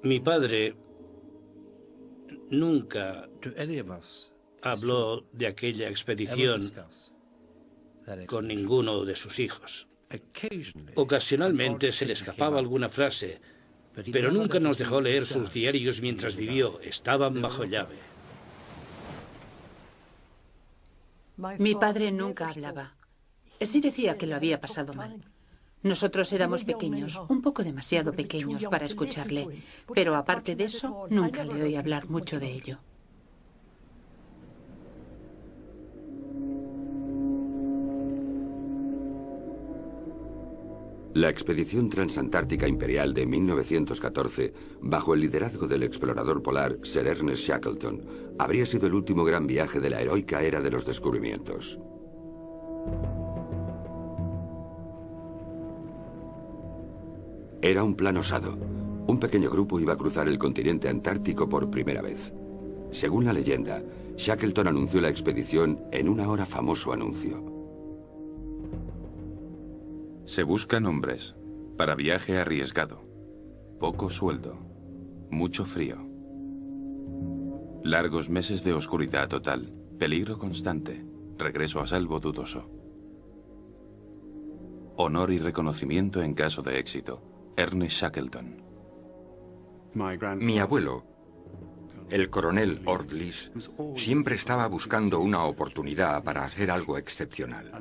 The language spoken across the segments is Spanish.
Mi padre nunca habló de aquella expedición con ninguno de sus hijos. Ocasionalmente se le escapaba alguna frase, pero nunca nos dejó leer sus diarios mientras vivió. Estaban bajo llave. Mi padre nunca hablaba. Sí decía que lo había pasado mal. Nosotros éramos pequeños, un poco demasiado pequeños para escucharle, pero aparte de eso, nunca le oí hablar mucho de ello. La expedición transantártica imperial de 1914, bajo el liderazgo del explorador polar Sir Ernest Shackleton, habría sido el último gran viaje de la heroica era de los descubrimientos. Era un plan osado. Un pequeño grupo iba a cruzar el continente antártico por primera vez. Según la leyenda, Shackleton anunció la expedición en un ahora famoso anuncio. Se buscan hombres para viaje arriesgado, poco sueldo, mucho frío, largos meses de oscuridad total, peligro constante, regreso a salvo dudoso. Honor y reconocimiento en caso de éxito. Ernest Shackleton. Mi abuelo, el coronel Ordlis, siempre estaba buscando una oportunidad para hacer algo excepcional.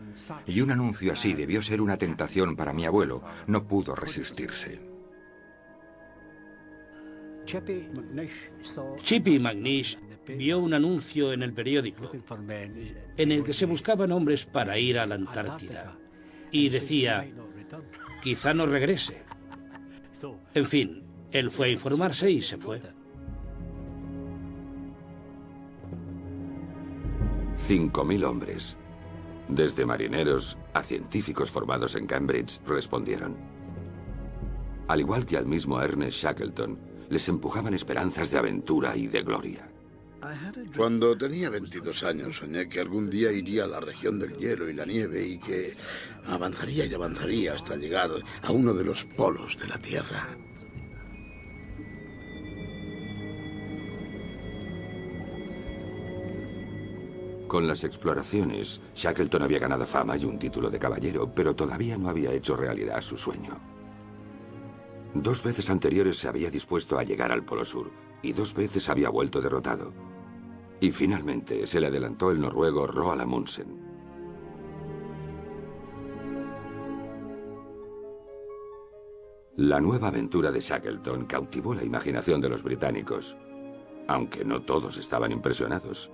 Y un anuncio así debió ser una tentación para mi abuelo. No pudo resistirse. Chippy McNeish vio un anuncio en el periódico en el que se buscaban hombres para ir a la Antártida. Y decía, quizá no regrese. En fin, él fue a informarse y se fue. 5.000 hombres, desde marineros a científicos formados en Cambridge, respondieron. Al igual que al mismo Ernest Shackleton, les empujaban esperanzas de aventura y de gloria. Cuando tenía 22 años, soñé que algún día iría a la región del hielo y la nieve y que avanzaría y avanzaría hasta llegar a uno de los polos de la Tierra. Con las exploraciones, Shackleton había ganado fama y un título de caballero, pero todavía no había hecho realidad su sueño. 2 veces anteriores se había dispuesto a llegar al Polo Sur, y 2 veces había vuelto derrotado. Y finalmente se le adelantó el noruego Roald Amundsen. La nueva aventura de Shackleton cautivó la imaginación de los británicos, aunque no todos estaban impresionados.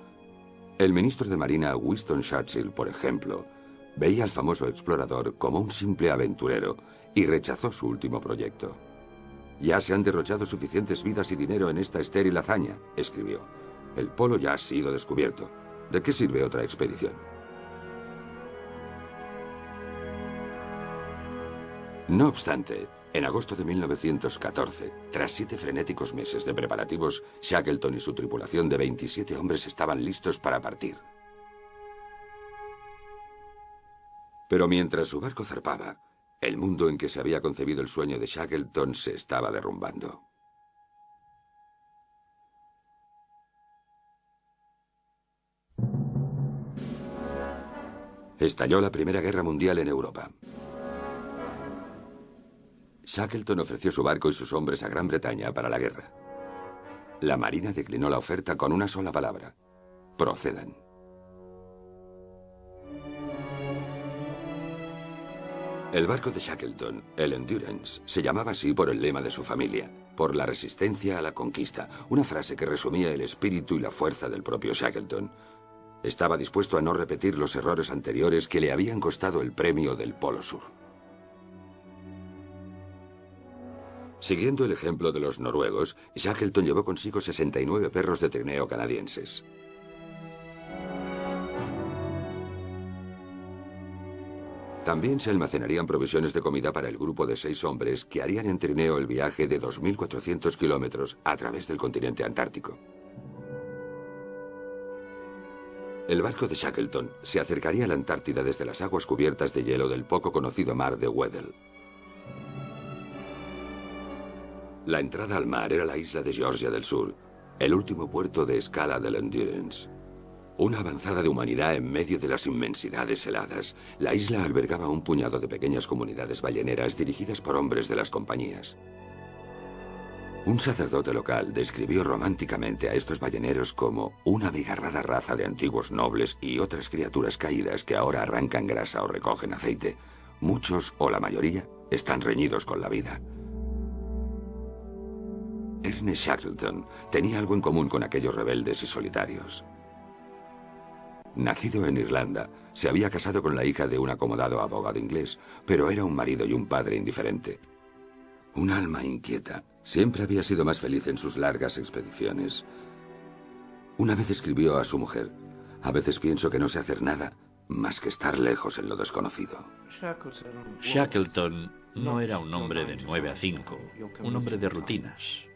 El ministro de Marina Winston Churchill, por ejemplo, veía al famoso explorador como un simple aventurero y rechazó su último proyecto. «Ya se han derrochado suficientes vidas y dinero en esta estéril hazaña», escribió. «El polo ya ha sido descubierto. ¿De qué sirve otra expedición?». No obstante, en agosto de 1914, tras 7 frenéticos meses de preparativos, Shackleton y su tripulación de 27 hombres estaban listos para partir. Pero mientras su barco zarpaba, el mundo en que se había concebido el sueño de Shackleton se estaba derrumbando. Estalló la Primera Guerra Mundial en Europa. Shackleton ofreció su barco y sus hombres a Gran Bretaña para la guerra. La Marina declinó la oferta con una sola palabra: procedan. El barco de Shackleton, el Endurance, se llamaba así por el lema de su familia, por la resistencia a la conquista, una frase que resumía el espíritu y la fuerza del propio Shackleton. Estaba dispuesto a no repetir los errores anteriores que le habían costado el premio del Polo Sur. Siguiendo el ejemplo de los noruegos, Shackleton llevó consigo 69 perros de trineo canadienses. También se almacenarían provisiones de comida para el grupo de 6 hombres que harían en trineo el viaje de 2.400 kilómetros a través del continente antártico. El barco de Shackleton se acercaría a la Antártida desde las aguas cubiertas de hielo del poco conocido mar de Weddell. La entrada al mar era la isla de Georgia del Sur, el último puerto de escala del Endurance. Una avanzada de humanidad en medio de las inmensidades heladas, la isla albergaba un puñado de pequeñas comunidades balleneras dirigidas por hombres de las compañías. Un sacerdote local describió románticamente a estos balleneros como una abigarrada raza de antiguos nobles y otras criaturas caídas que ahora arrancan grasa o recogen aceite. Muchos, o la mayoría, están reñidos con la vida. Ernest Shackleton tenía algo en común con aquellos rebeldes y solitarios. Nacido en Irlanda, se había casado con la hija de un acomodado abogado inglés, pero era un marido y un padre indiferente. Un alma inquieta. Siempre había sido más feliz en sus largas expediciones. Una vez escribió a su mujer: a veces pienso que no sé hacer nada más que estar lejos en lo desconocido. Shackleton no era un hombre de 9 a 5, un hombre de rutinas.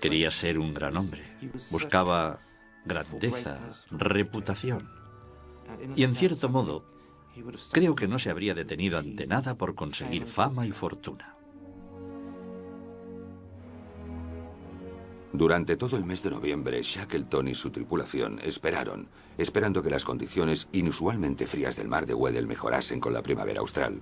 Quería ser un gran hombre. Buscaba grandeza, reputación. Y en cierto modo, creo que no se habría detenido ante nada por conseguir fama y fortuna. Durante todo el mes de noviembre, Shackleton y su tripulación esperaron, esperando que las condiciones inusualmente frías del mar de Weddell mejorasen con la primavera austral.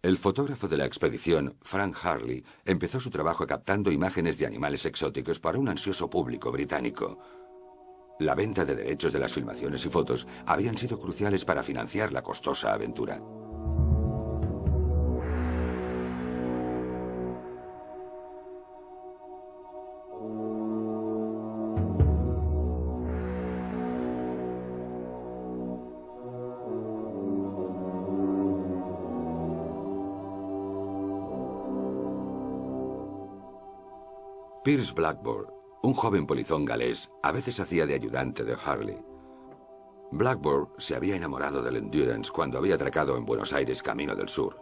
El fotógrafo de la expedición, Frank Harley, empezó su trabajo captando imágenes de animales exóticos para un ansioso público británico. La venta de derechos de las filmaciones y fotos habían sido cruciales para financiar la costosa aventura. Piers Blackburn, un joven polizón galés, a veces hacía de ayudante de Harley. Blackburn se había enamorado del Endurance cuando había atracado en Buenos Aires camino del sur.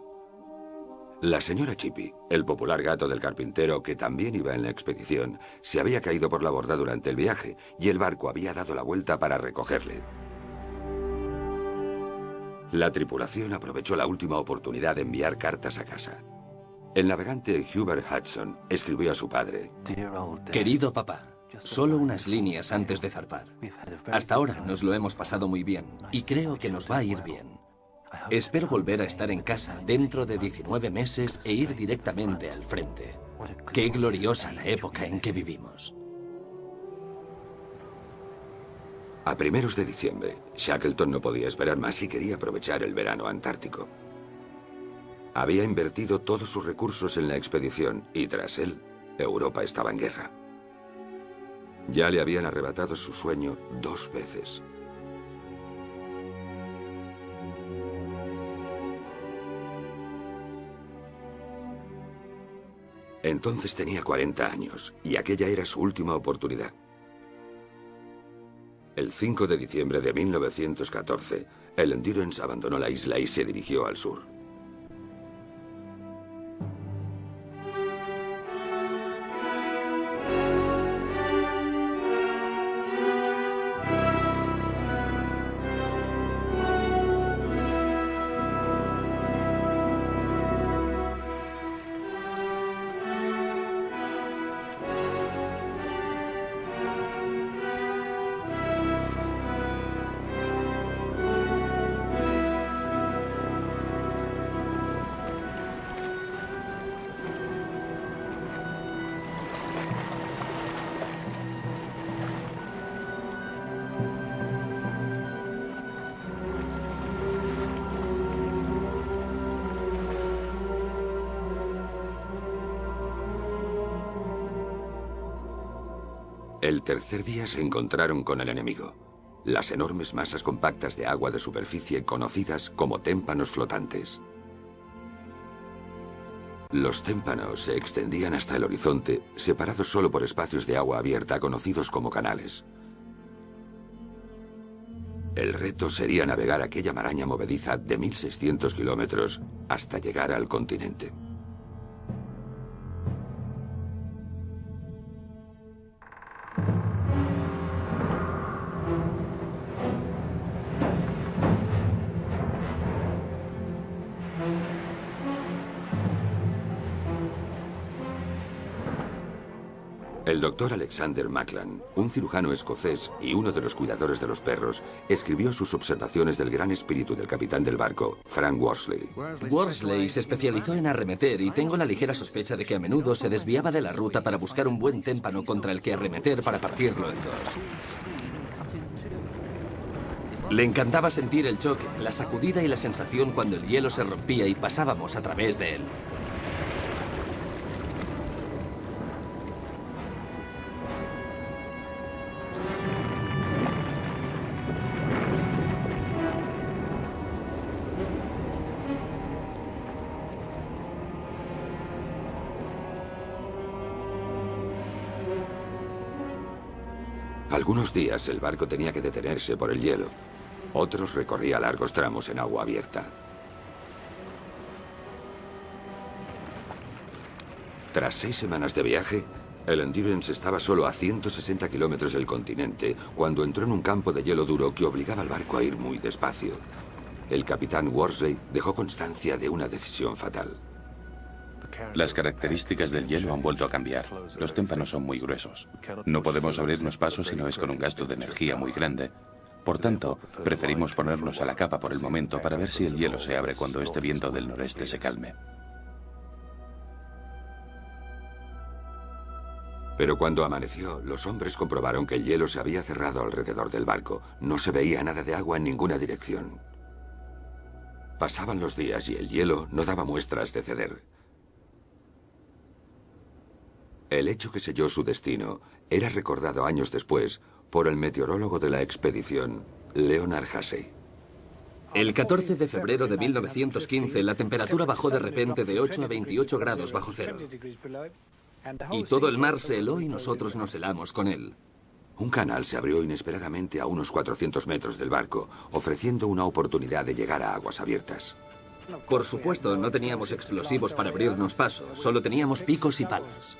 La señora Chippy, el popular gato del carpintero que también iba en la expedición, se había caído por la borda durante el viaje y el barco había dado la vuelta para recogerle. La tripulación aprovechó la última oportunidad de enviar cartas a casa. El navegante Hubert Hudson escribió a su padre: Querido papá, solo unas líneas antes de zarpar. Hasta ahora nos lo hemos pasado muy bien y creo que nos va a ir bien. Espero volver a estar en casa dentro de 19 meses e ir directamente al frente. Qué gloriosa la época en que vivimos. A primeros de diciembre, Shackleton no podía esperar más y quería aprovechar el verano antártico. Había invertido todos sus recursos en la expedición y tras él, Europa estaba en guerra. Ya le habían arrebatado su sueño 2 veces. Entonces tenía 40 años y aquella era su última oportunidad. El 5 de diciembre de 1914, el Endurance abandonó la isla y se dirigió al sur. El tercer día se encontraron con el enemigo, las enormes masas compactas de agua de superficie conocidas como témpanos flotantes. Los témpanos se extendían hasta el horizonte, separados solo por espacios de agua abierta conocidos como canales. El reto sería navegar aquella maraña movediza de 1.600 kilómetros hasta llegar al continente. El doctor Alexander Maclan, un cirujano escocés y uno de los cuidadores de los perros, escribió sus observaciones del gran espíritu del capitán del barco, Frank Worsley. Worsley se especializó en arremeter y tengo la ligera sospecha de que a menudo se desviaba de la ruta para buscar un buen témpano contra el que arremeter para partirlo en dos. Le encantaba sentir el choque, la sacudida y la sensación cuando el hielo se rompía y pasábamos a través de él. Algunos días el barco tenía que detenerse por el hielo. Otros recorría largos tramos en agua abierta. Tras 6 semanas de viaje, el Endurance estaba solo a 160 kilómetros del continente cuando entró en un campo de hielo duro que obligaba al barco a ir muy despacio. El capitán Worsley dejó constancia de una decisión fatal. Las características del hielo han vuelto a cambiar. Los témpanos son muy gruesos. No podemos abrirnos paso si no es con un gasto de energía muy grande. Por tanto, preferimos ponernos a la capa por el momento para ver si el hielo se abre cuando este viento del noreste se calme. Pero cuando amaneció, los hombres comprobaron que el hielo se había cerrado alrededor del barco. No se veía nada de agua en ninguna dirección. Pasaban los días y el hielo no daba muestras de ceder. El hecho que selló su destino era recordado años después por el meteorólogo de la expedición, Leonard Hussey. El 14 de febrero de 1915, la temperatura bajó de repente de 8 a 28 grados bajo cero. Y todo el mar se heló y nosotros nos helamos con él. Un canal se abrió inesperadamente a unos 400 metros del barco, ofreciendo una oportunidad de llegar a aguas abiertas. Por supuesto, no teníamos explosivos para abrirnos paso, solo teníamos picos y palas.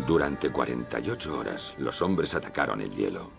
Durante 48 horas, los hombres atacaron el hielo.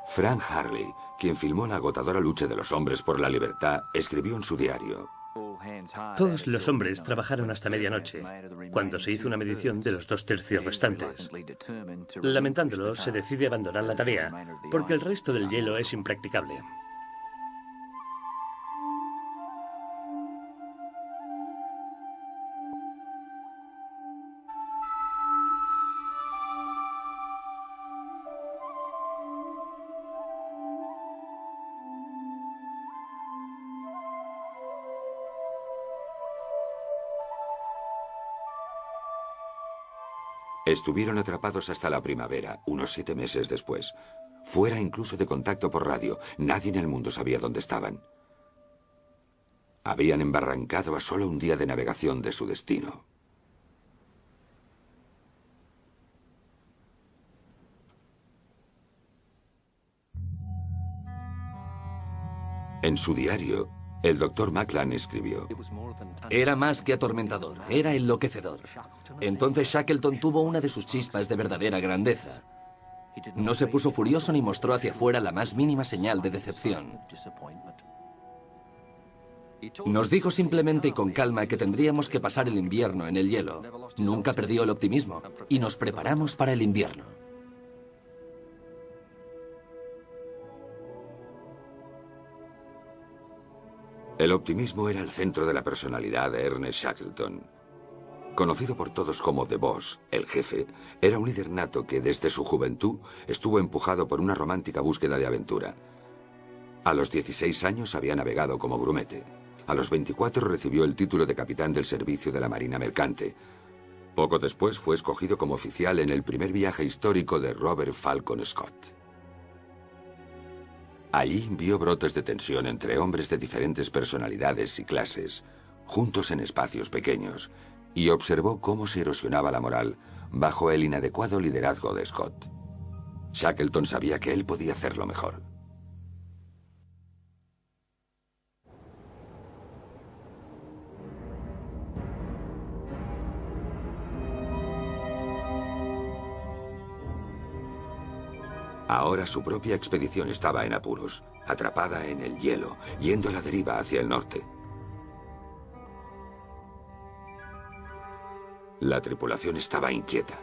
Frank Harley, quien filmó la agotadora lucha de los hombres por la libertad, escribió en su diario: Todos los hombres trabajaron hasta medianoche, cuando se hizo una medición de los 2/3 restantes. Lamentándolo, se decide abandonar la tarea, porque el resto del hielo es impracticable. Estuvieron atrapados hasta la primavera, unos 7 meses después. Fuera incluso de contacto por radio, nadie en el mundo sabía dónde estaban. habían embarrancado a solo un día de navegación de su destino. En su diario, el Dr. Maclan escribió: Era más que atormentador, era enloquecedor. Entonces Shackleton tuvo una de sus chispas de verdadera grandeza. No se puso furioso ni mostró hacia afuera la más mínima señal de decepción. Nos dijo simplemente y con calma que tendríamos que pasar el invierno en el hielo. Nunca perdió el optimismo y nos preparamos para el invierno. El optimismo era el centro de la personalidad de Ernest Shackleton. Conocido por todos como The Boss, el jefe, era un líder nato que desde su juventud estuvo empujado por una romántica búsqueda de aventura. A los 16 años había navegado como grumete. A los 24 recibió el título de capitán del servicio de la Marina Mercante. Poco después fue escogido como oficial en el primer viaje histórico de Robert Falcon Scott. Allí vio brotes de tensión entre hombres de diferentes personalidades y clases, juntos en espacios pequeños, y observó cómo se erosionaba la moral bajo el inadecuado liderazgo de Scott. Shackleton sabía que él podía hacerlo mejor. Ahora su propia expedición estaba en apuros, atrapada en el hielo, yendo a la deriva hacia el norte. La tripulación estaba inquieta.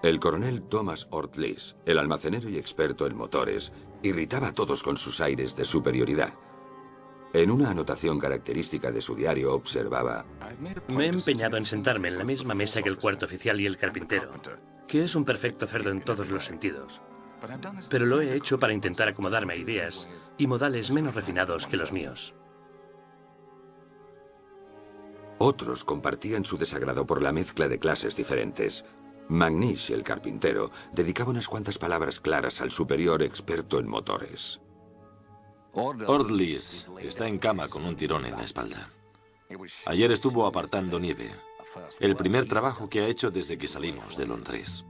El coronel Thomas Ortlies, el almacenero y experto en motores, irritaba a todos con sus aires de superioridad. En una anotación característica de su diario observaba: Me he empeñado en sentarme en la misma mesa que el cuarto oficial y el carpintero, que es un perfecto cerdo en todos los sentidos. Pero lo he hecho para intentar acomodarme a ideas y modales menos refinados que los míos. Otros compartían su desagrado por la mezcla de clases diferentes. McNish, el carpintero, dedicaba unas cuantas palabras claras al superior experto en motores. Ortlies está en cama con un tirón en la espalda. Ayer estuvo apartando nieve. El primer trabajo que ha hecho desde que salimos de Londres.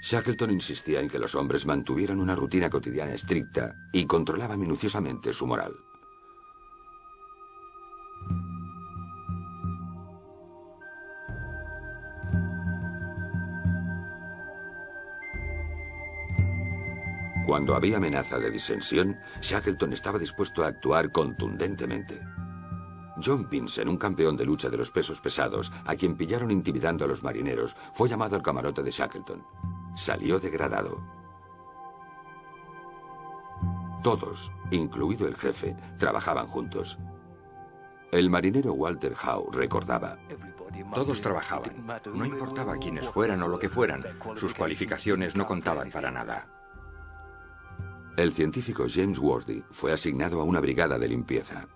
Shackleton insistía en que los hombres mantuvieran una rutina cotidiana estricta y controlaba minuciosamente su moral. Cuando había amenaza de disensión, Shackleton estaba dispuesto a actuar contundentemente. John Pinson, un campeón de lucha de los pesos pesados, a quien pillaron intimidando a los marineros, fue llamado al camarote de Shackleton. Salió degradado. Todos, incluido el jefe, trabajaban juntos. El marinero Walter Howe recordaba: todos trabajaban. No importaba quiénes fueran o lo que fueran, sus cualificaciones no contaban para nada. El científico James Worthy fue asignado a una brigada de limpieza.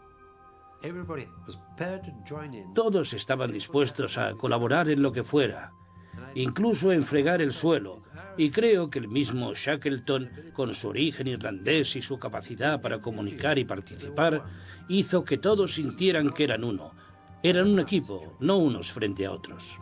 Todos estaban dispuestos a colaborar en lo que fuera, incluso en fregar el suelo, y creo que el mismo Shackleton, con su origen irlandés y su capacidad para comunicar y participar, hizo que todos sintieran que eran uno. Eran un equipo, no unos frente a otros.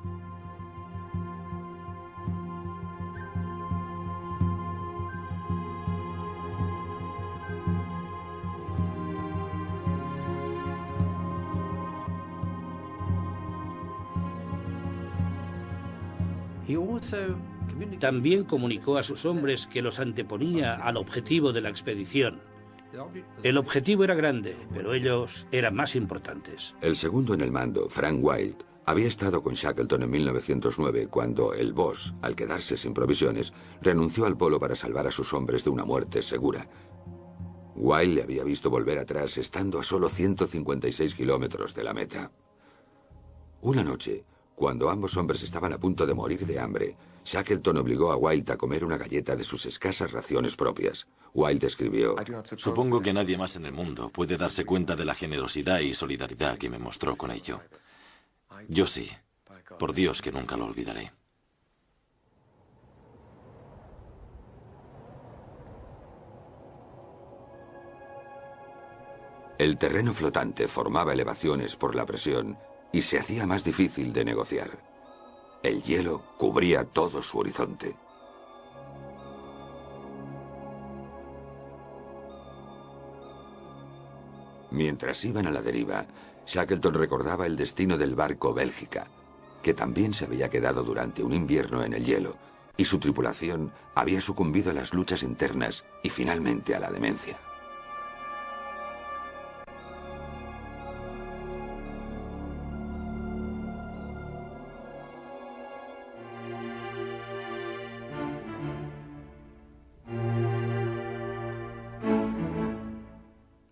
También comunicó a sus hombres que los anteponía al objetivo de la expedición. El objetivo era grande, pero ellos eran más importantes. El segundo en el mando, Frank Wild, había estado con Shackleton en 1909 cuando el Boss, al quedarse sin provisiones, renunció al polo para salvar a sus hombres de una muerte segura. Wild le había visto volver atrás estando a solo 156 kilómetros de la meta. Una noche, cuando ambos hombres estaban a punto de morir de hambre, Shackleton obligó a Wild a comer una galleta de sus escasas raciones propias. Wild escribió: Supongo que nadie más en el mundo puede darse cuenta de la generosidad y solidaridad que me mostró con ello. Yo sí. Por Dios que nunca lo olvidaré. El terreno flotante formaba elevaciones por la presión y se hacía más difícil de negociar. El hielo cubría todo su horizonte. Mientras iban a la deriva, Shackleton recordaba el destino del barco Bélgica, que también se había quedado durante un invierno en el hielo, y su tripulación había sucumbido a las luchas internas y finalmente a la demencia.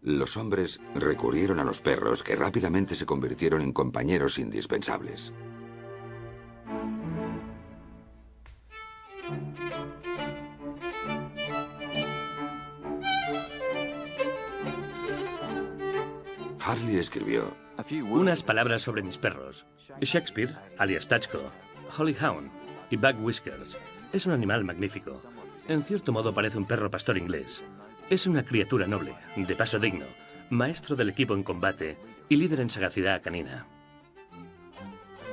Los hombres recurrieron a los perros, que rápidamente se convirtieron en compañeros indispensables. Harley escribió: Unas palabras sobre mis perros. Shakespeare, alias Tachko, Hollyhound y Buck Whiskers. Es un animal magnífico. En cierto modo parece un perro pastor inglés. Es una criatura noble, de paso digno, maestro del equipo en combate y líder en sagacidad canina.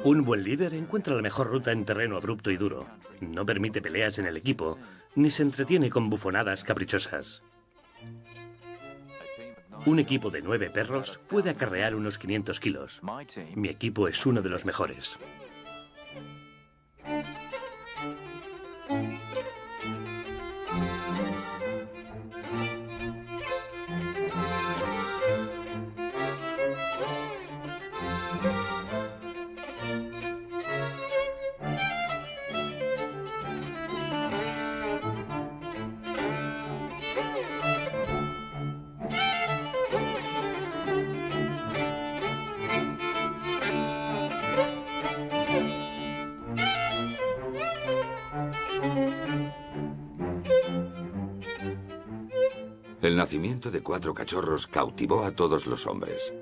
Un buen líder encuentra la mejor ruta en terreno abrupto y duro. No permite peleas en el equipo, ni se entretiene con bufonadas caprichosas. Un equipo de 9 perros puede acarrear unos 500 kilos. Mi equipo es uno de los mejores. El nacimiento de 4 cachorros cautivó a todos los hombres.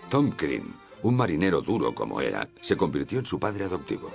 Tom Crean, un marinero duro como era, se convirtió en su padre adoptivo.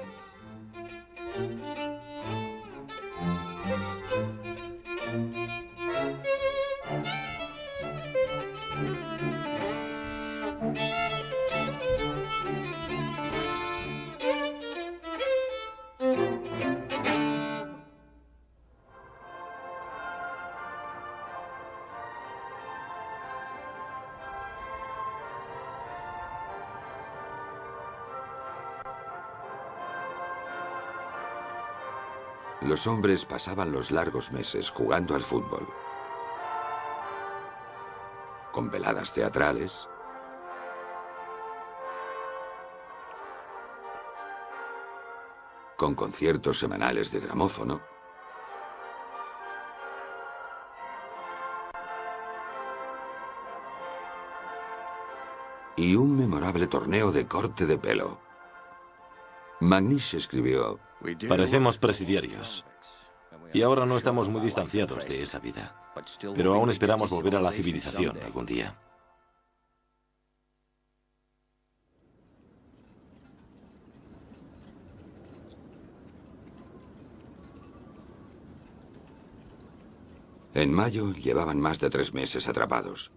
Los hombres pasaban los largos meses jugando al fútbol, con veladas teatrales, con conciertos semanales de gramófono, y un memorable torneo de corte de pelo. Macnish escribió: Parecemos presidiarios. Y ahora no estamos muy distanciados de esa vida. Pero aún esperamos volver a la civilización algún día. En mayo llevaban más de 3 meses atrapados.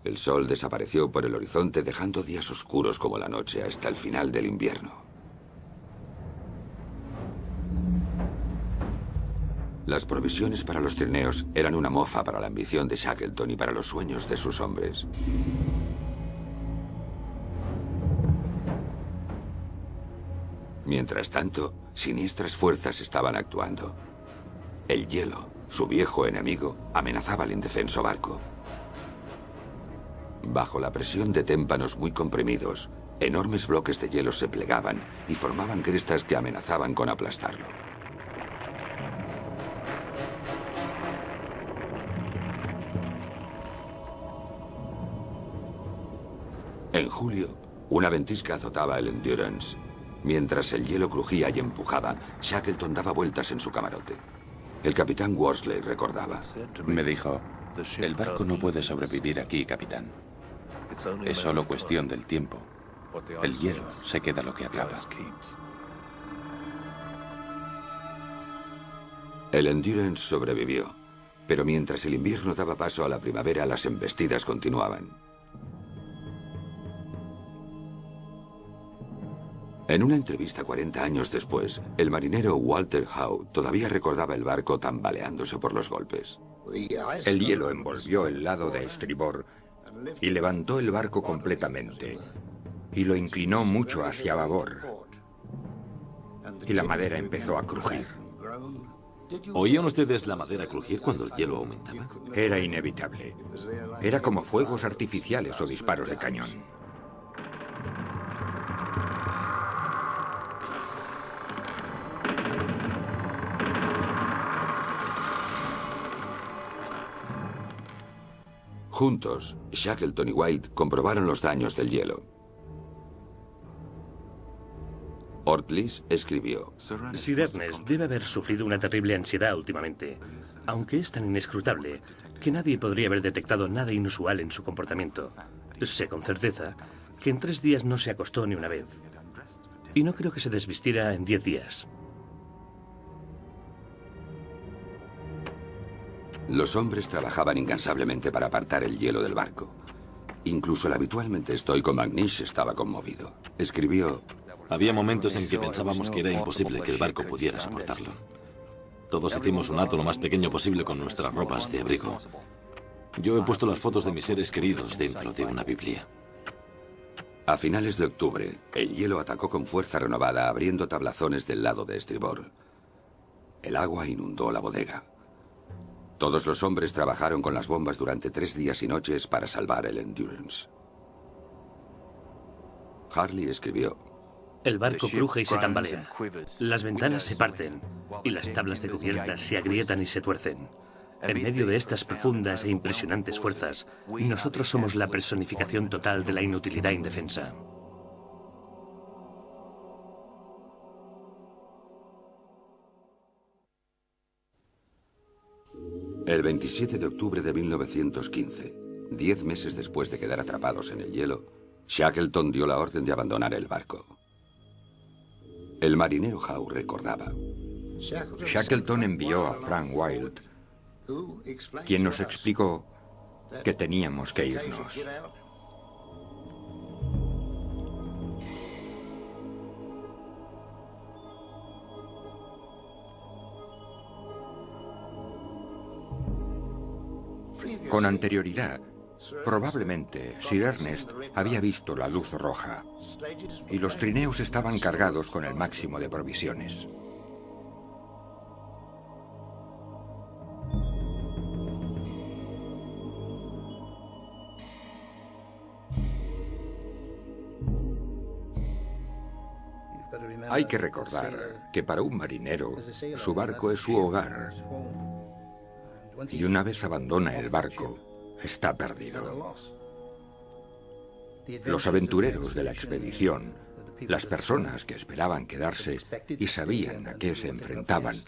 El sol desapareció por el horizonte, dejando días oscuros como la noche hasta el final del invierno. Las provisiones para los trineos eran una mofa para la ambición de Shackleton y para los sueños de sus hombres. Mientras tanto, siniestras fuerzas estaban actuando. El hielo, su viejo enemigo, amenazaba al indefenso barco. Bajo la presión de témpanos muy comprimidos, enormes bloques de hielo se plegaban y formaban crestas que amenazaban con aplastarlo. En julio, una ventisca azotaba el Endurance. Mientras el hielo crujía y empujaba, Shackleton daba vueltas en su camarote. El capitán Worsley recordaba. Me dijo, el barco no puede sobrevivir aquí, capitán. Es solo cuestión del tiempo. El hielo se queda lo que atrapa. El Endurance sobrevivió, pero mientras el invierno daba paso a la primavera, las embestidas continuaban. En una entrevista 40 años después, el marinero Walter Howe todavía recordaba el barco tambaleándose por los golpes. El hielo envolvió el lado de estribor y levantó el barco completamente y lo inclinó mucho hacia babor. Y la madera empezó a crujir. ¿Oían ustedes la madera crujir cuando el hielo aumentaba? Era inevitable. Era como fuegos artificiales o disparos de cañón. Juntos, Shackleton y White comprobaron los daños del hielo. Ortlies escribió: Sir Ernest debe haber sufrido una terrible ansiedad últimamente, aunque es tan inescrutable que nadie podría haber detectado nada inusual en su comportamiento. Sé con certeza que en 3 días no se acostó ni una vez. Y no creo que se desvistiera en 10 días. Los hombres trabajaban incansablemente para apartar el hielo del barco. Incluso el habitualmente estoico McNish estaba conmovido. Escribió: había momentos en que pensábamos que era imposible que el barco pudiera soportarlo. Todos hicimos un hato lo más pequeño posible con nuestras ropas de abrigo. Yo he puesto las fotos de mis seres queridos dentro de una Biblia. A finales de octubre, el hielo atacó con fuerza renovada, abriendo tablazones del lado de estribor. El agua inundó la bodega. Todos los hombres trabajaron con las bombas durante 3 días y noches para salvar el Endurance. Harley escribió: el barco cruje y se tambalea. Las ventanas se parten y las tablas de cubierta se agrietan y se tuercen. En medio de estas profundas e impresionantes fuerzas, nosotros somos la personificación total de la inutilidad indefensa. El 27 de octubre de 1915, 10 meses después de quedar atrapados en el hielo, Shackleton dio la orden de abandonar el barco. El marinero Howe recordaba: Shackleton envió a Frank Wild, quien nos explicó que teníamos que irnos. Con anterioridad, probablemente Sir Ernest había visto la luz roja y los trineos estaban cargados con el máximo de provisiones. Hay que recordar que para un marinero su barco es su hogar. Y una vez abandona el barco, está perdido. Los aventureros de la expedición, las personas que esperaban quedarse y sabían a qué se enfrentaban,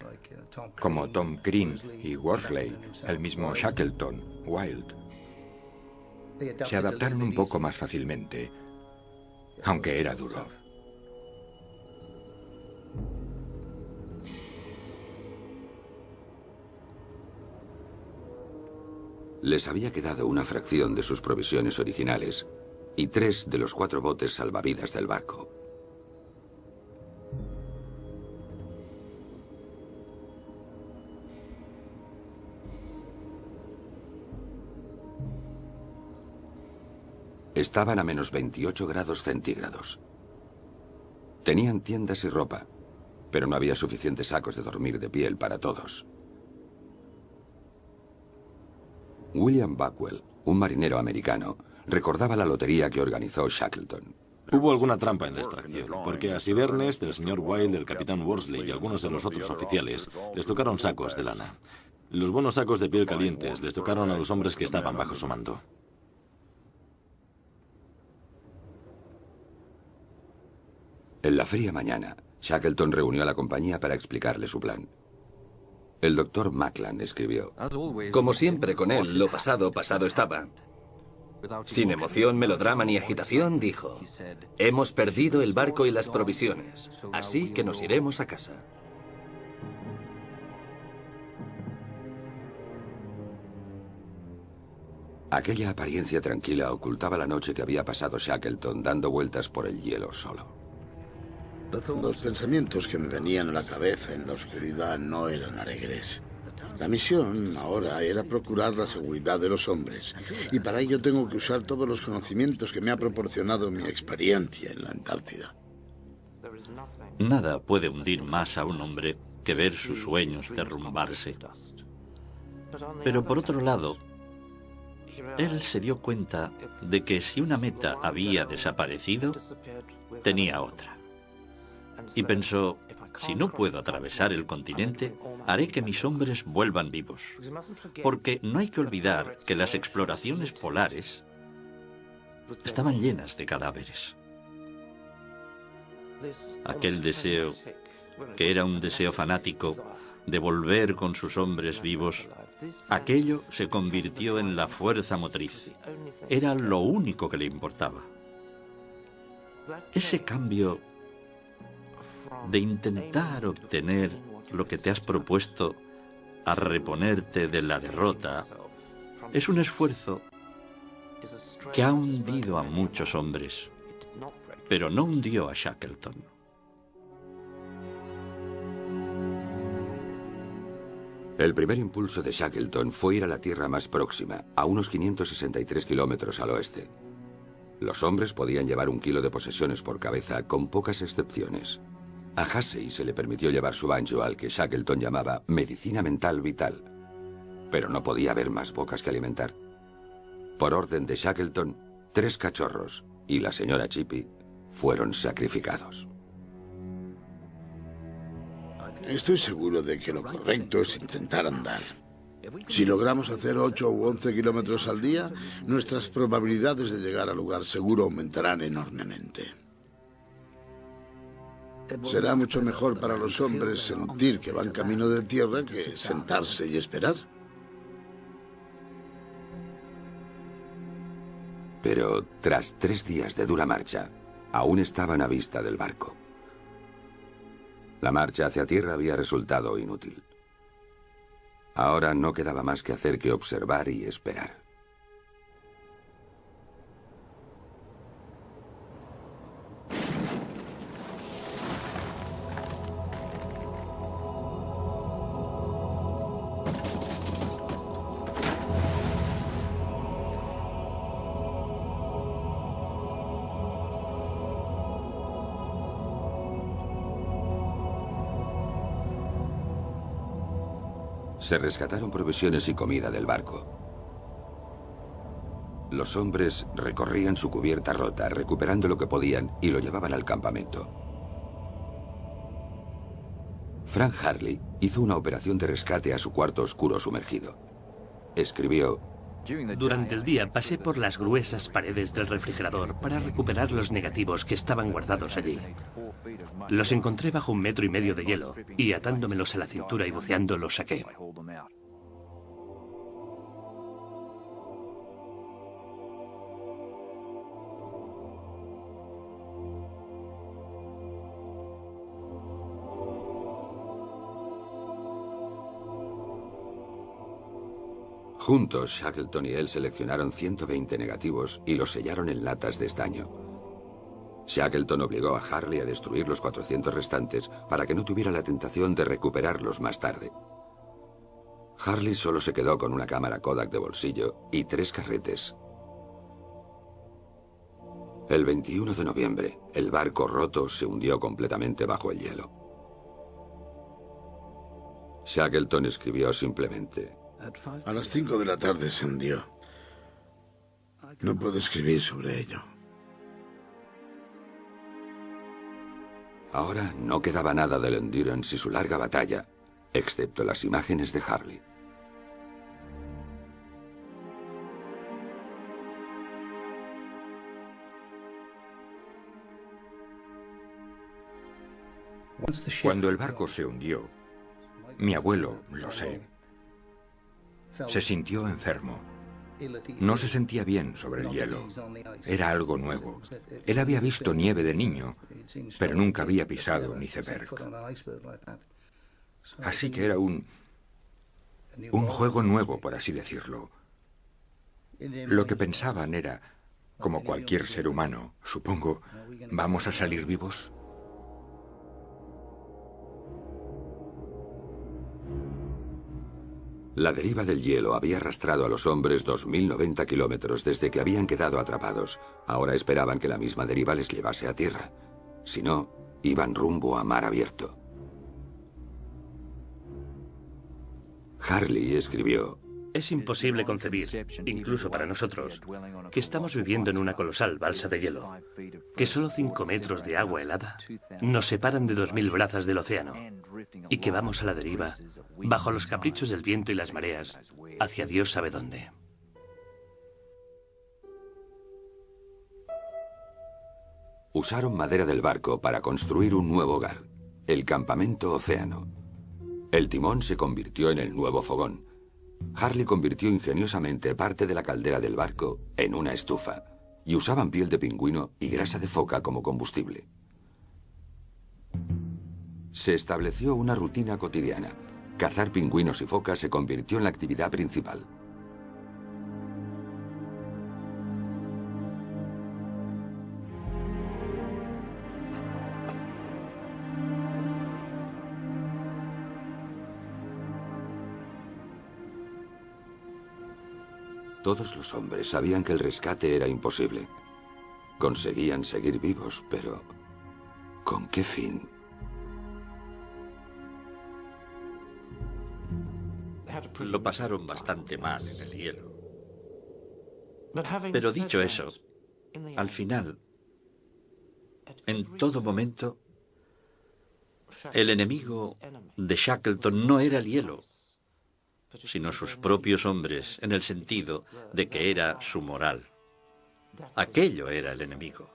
como Tom Crean y Worsley, el mismo Shackleton, Wild, se adaptaron un poco más fácilmente, aunque era duro. Les había quedado una fracción de sus provisiones originales y 3 de los 4 botes salvavidas del barco. Estaban a menos 28 grados centígrados. Tenían tiendas y ropa, pero no había suficientes sacos de dormir de piel para todos. William Buckwell, un marinero americano, recordaba la lotería que organizó Shackleton. Hubo alguna trampa en la extracción, porque a Sir Ernest, el señor Wilde, el capitán Worsley y algunos de los otros oficiales les tocaron sacos de lana. Los buenos sacos de piel calientes les tocaron a los hombres que estaban bajo su mando. En la fría mañana, Shackleton reunió a la compañía para explicarle su plan. El doctor Macklin escribió: Como siempre con él, lo pasado, pasado estaba. Sin emoción, melodrama ni agitación, dijo: hemos perdido el barco y las provisiones, así que nos iremos a casa. Aquella apariencia tranquila ocultaba la noche que había pasado Shackleton dando vueltas por el hielo solo. Los pensamientos que me venían a la cabeza en la oscuridad no eran alegres. La misión ahora era procurar la seguridad de los hombres, y para ello tengo que usar todos los conocimientos que me ha proporcionado mi experiencia en la Antártida. Nada puede hundir más a un hombre que ver sus sueños derrumbarse. Pero por otro lado, él se dio cuenta de que si una meta había desaparecido, tenía otra. Y pensó: si no puedo atravesar el continente, haré que mis hombres vuelvan vivos. Porque no hay que olvidar que las exploraciones polares estaban llenas de cadáveres. Aquel deseo, que era un deseo fanático de volver con sus hombres vivos, aquello se convirtió en la fuerza motriz. Era lo único que le importaba. Ese cambio de intentar obtener lo que te has propuesto a reponerte de la derrota es un esfuerzo que ha hundido a muchos hombres, pero no hundió a Shackleton. El primer impulso de Shackleton fue ir a la tierra más próxima, a unos 563 kilómetros al oeste. Los hombres podían llevar 1 kilo de posesiones por cabeza, con pocas excepciones. A Hussey se le permitió llevar su banjo, al que Shackleton llamaba medicina mental vital. Pero no podía haber más bocas que alimentar. Por orden de Shackleton, 3 cachorros y la señora Chippy fueron sacrificados. Estoy seguro de que lo correcto es intentar andar. Si logramos hacer 8 u 11 kilómetros al día, nuestras probabilidades de llegar al lugar seguro aumentarán enormemente. Será mucho mejor para los hombres sentir que van camino de tierra que sentarse y esperar. Pero tras 3 días de dura marcha, aún estaban a vista del barco. La marcha hacia tierra había resultado inútil. Ahora no quedaba más que hacer que observar y esperar. Se rescataron provisiones y comida del barco. Los hombres recorrían su cubierta rota, recuperando lo que podían, y lo llevaban al campamento. Frank Harley hizo una operación de rescate a su cuarto oscuro sumergido. Escribió: durante el día pasé por las gruesas paredes del refrigerador para recuperar los negativos que estaban guardados allí. Los encontré bajo 1,5 metros de hielo y atándomelos a la cintura y buceando los saqué. Juntos, Shackleton y él seleccionaron 120 negativos y los sellaron en latas de estaño. Shackleton obligó a Harley a destruir los 400 restantes para que no tuviera la tentación de recuperarlos más tarde. Harley solo se quedó con una cámara Kodak de bolsillo y 3 carretes. El 21 de noviembre, el barco roto se hundió completamente bajo el hielo. Shackleton escribió simplemente: a las 5 de la tarde se hundió. No puedo escribir sobre ello. Ahora no quedaba nada del Endurance y su larga batalla, excepto las imágenes de Harley. Cuando el barco se hundió, mi abuelo, lo sé, se sintió enfermo. No se sentía bien sobre el hielo. Era algo nuevo. Él había visto nieve de niño, pero nunca había pisado un iceberg. Así que era un juego nuevo, por así decirlo. Lo que pensaban era, como cualquier ser humano, supongo, ¿vamos a salir vivos? La deriva del hielo había arrastrado a los hombres 2090 kilómetros desde que habían quedado atrapados. Ahora esperaban que la misma deriva les llevase a tierra. Si no, iban rumbo a mar abierto. Harley escribió: es imposible concebir, incluso para nosotros, que estamos viviendo en una colosal balsa de hielo, que solo 5 metros de agua helada nos separan de 2000 brazas del océano y que vamos a la deriva, bajo los caprichos del viento y las mareas, hacia Dios sabe dónde. Usaron madera del barco para construir un nuevo hogar, el campamento Océano. El timón se convirtió en el nuevo fogón. Harley convirtió ingeniosamente parte de la caldera del barco en una estufa y usaban piel de pingüino y grasa de foca como combustible. Se estableció una rutina cotidiana. Cazar pingüinos y focas se convirtió en la actividad principal. Todos los hombres sabían que el rescate era imposible. Conseguían seguir vivos, pero ¿con qué fin? Lo pasaron bastante mal en el hielo. Pero dicho eso, al final, en todo momento, el enemigo de Shackleton no era el hielo, sino sus propios hombres, en el sentido de que era su moral. Aquello era el enemigo.